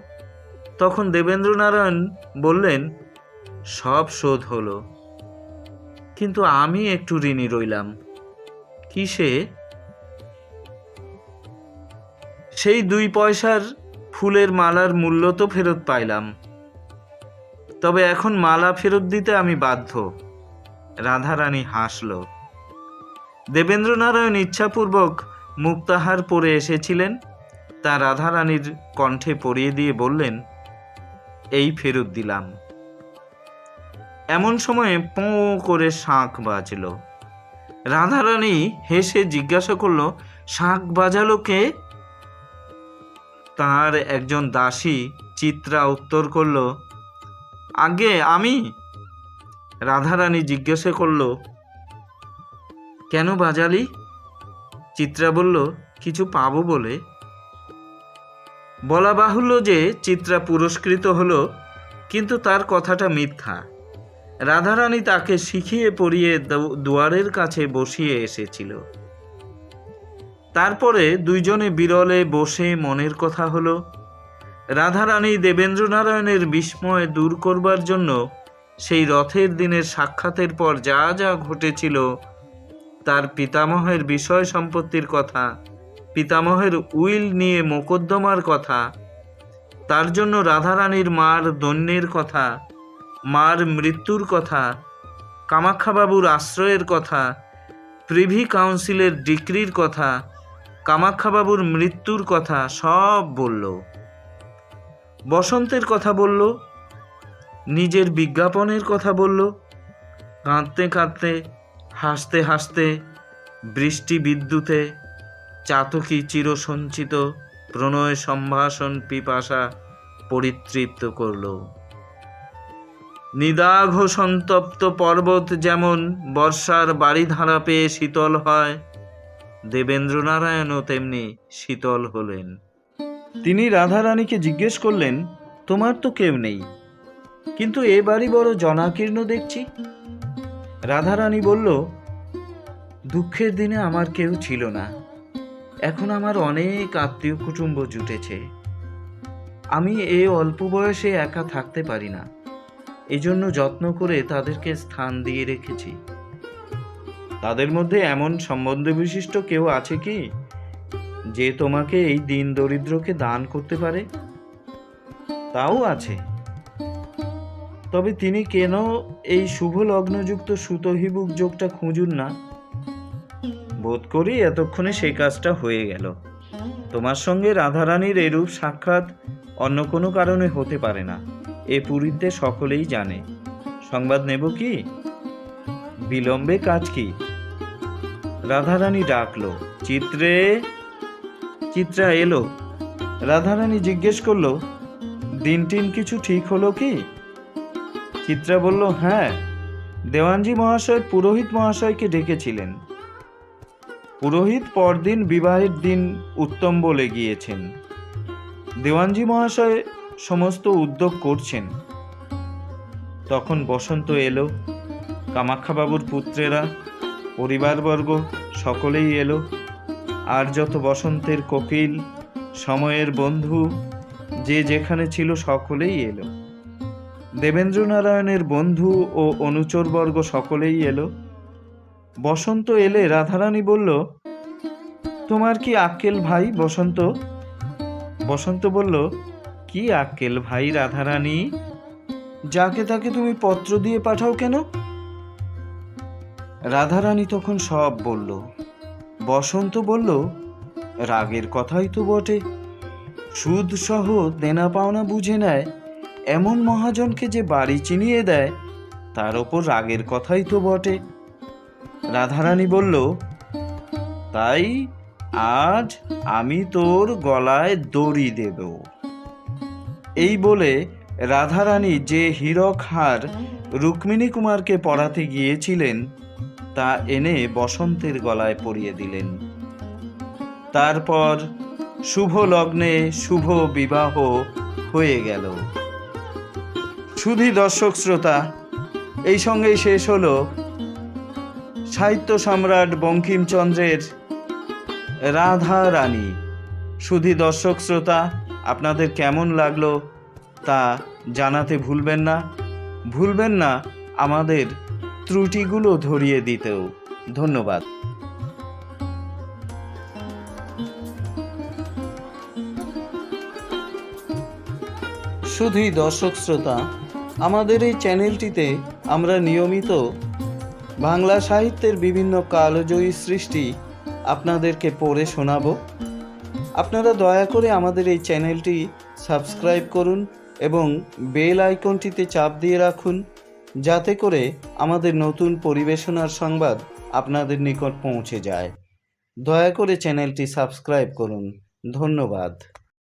তখন দেবেন্দ্রনারায়ণ বললেন, সব শোধ হলো, কিন্তু আমি একটু ঋণী রইলাম। কিসে? সেই 2 পয়সার ফুলের মালার মূল্য তো ফেরত পাইলাম, তবে এখন মালা ফেরত দিতে আমি বাধ্য। রাধারানী হাসল। দেবেন্দ্রনারায়ণ ইচ্ছাপূর্বক মুক্তাহার পরে এসেছিলেন, তা রাধারানীর কণ্ঠে পরিয়ে দিয়ে বললেন, এই ফেরত দিলাম। এমন সময়ে পোঁ করে শাঁখ বাজল। রাধারানী হেসে জিজ্ঞাসা করল, শাঁখ বাজালো কে? তার একজন দাসী চিত্রা উত্তর করল, আগে আমি। রাধারানী জিজ্ঞাসা করল, কেন বাজালি? চিত্রা বলল, কিছু পাবো বলে। বলা বাহুল্য যে চিত্রা পুরস্কৃত হলো, কিন্তু তার কথাটা মিথ্যা। রাধারানী তাকে শিখিয়ে পড়িয়ে দুয়ারের কাছে বসিয়ে এসেছিল। তারপরে দুইজনে বিরলে বসে মনের কথা হলো। রাধারানী দেবেন্দ্রনারায়ণের বিস্ময় দূর করবার জন্য সেই রথের দিনের সাক্ষাতের পর যা যা ঘটেছিল, তার পিতামহের বিষয় সম্পত্তির কথা, পিতামহের উইল নিয়ে মোকদ্দমার কথা, তার জন্য রাধারানীর মার দৈন্যের কথা, মার মৃত্যুর কথা, কামাখ্যাবাবুর আশ্রয়ের কথা, প্রিভি কাউন্সিলের ডিক্রির কথা, কামাখ্যাবাবুর মৃত্যুর কথা সব বলল। বসন্তের কথা বলল, নিজের বিজ্ঞাপনের কথা বলল। কাঁদতে কাঁদতে, হাসতে হাসতে, বৃষ্টি বিদ্যুতে চাতকী চিরসঞ্চিত প্রণয় সম্ভাষণ পিপাসা পরিতৃপ্ত করল। নিদাঘ সন্তপ্ত পর্বত যেমন বর্ষার বাড়িধারা পেয়ে শীতল হয়, দেবেন্দ্রনারায়ণও তেমনি শীতল হলেন। তিনি রাধারানীকে জিজ্ঞেস করলেন, তোমার তো কেউ নেই, কিন্তু এ বাড়ি বড় জনাকীর্ণ দেখছি। রাধারানী বলল, দুঃখের দিনে আমার কেউ ছিল না, এখন আমার অনেক আত্মীয় কুটুম্ব জুটেছে। আমি এই অল্প বয়সে একা থাকতে পারি না, এজন্য যত্ন করে তাদেরকে স্থান দিয়ে রেখেছি। তাদের মধ্যে এমন সম্বন্ধ বিশিষ্ট কেউ আছে কি যে তোমাকে এই দিন দরিদ্রকে দান করতে পারে? তাও আছে, তবে তিনি কেন এই শুভ লগ্নযুক্ত সুতহিবুক যোগটা খুঁজুন না। বোধ করি এতক্ষণে সেই কাজটা হয়ে গেল। তোমার সঙ্গে রাধারানীর এরূপ সাক্ষাৎ অন্য কোনো কারণে হতে পারে না, এ পুরীতে সকলেই জানে। সংবাদ নেব কি? বিলম্বে কাজ কি? রাধারানী ডাকলো, চিত্রে। চিত্রা এলো। রাধারানী জিজ্ঞেস করলো, দিন টিন কিছু ঠিক হলো কি? চিত্রা বলল, হ্যাঁ, দেওয়ানজি মহাশয় পুরোহিত মহাশয়কে ডেকেছিলেন। পুরোহিত পরদিন বিবাহের দিন উত্তম বলে গিয়েছেন। দেওয়ানজি মহাশয় সমস্ত উদ্যোগ করছেন। তখন বসন্ত এলো। কামাখ্যাবাবুর পুত্রেরা, পরিবারবর্গ সকলেই এলো। আর যত বসন্তের কোকিল, সময়ের বন্ধু, যে যেখানে ছিল সকলেই এলো। দেবেন্দ্রনারায়ণের বন্ধু ও অনুচরবর্গ সকলেই এলো। বসন্ত এলে রাধারানী বলল, তোমার কি আক্কেল ভাই বসন্ত? বসন্ত বলল, কি আক্কেল ভাই রাধারানী? যাকে তাকে তুমি পত্র দিয়ে পাঠাও কেন? রাধারানী তখন সব বলল। বসন্ত বলল, রাগের কথাই তো বটে। সুদ সহ দেনা পাওনা বুঝে নেয় এমন মহাজনকে যে বাড়ি চিনিয়ে দেয়, তার ওপর রাগের কথাই তো বটে। রাধারানী বলল, তাই আজ আমি তোর গলায় দড়ি দেব। এই বলে রাধারানী যে হীরক হার রুক্মিণী কুমারকে পরাতে গিয়েছিলেন তা এনে বসন্তের গলায় পরিয়ে দিলেন। তারপর শুভ লগ্নে শুভ বিবাহ হয়ে গেল। শুধু দর্শক শ্রোতা, এই সঙ্গেই শেষ হলো সাহিত্য সম্রাট বঙ্কিমচন্দ্রের রাধারানী। শুধু দর্শক শ্রোতা, আপনাদের কেমন লাগলো তা জানাতে ভুলবেন না আমাদের ত্রুটিগুলো ধরিয়ে দিতেও। ধন্যবাদ। শুধুই দর্শক শ্রোতা, আমাদের এই চ্যানেলটিতে আমরা নিয়মিত বাংলা সাহিত্যের বিভিন্ন কালজয়ী সৃষ্টি আপনাদেরকে পড়ে শোনাব। আপনারা দয়া করে আমাদের এই চ্যানেলটি সাবস্ক্রাইব করুন এবং বেল আইকনটিতে চাপ দিয়ে রাখুন, যাতে করে আমাদের নতুন পরিবেশনার সংবাদ আপনাদের নিকট পৌঁছে যায়। দয়া করে চ্যানেলটি সাবস্ক্রাইব করুন। ধন্যবাদ।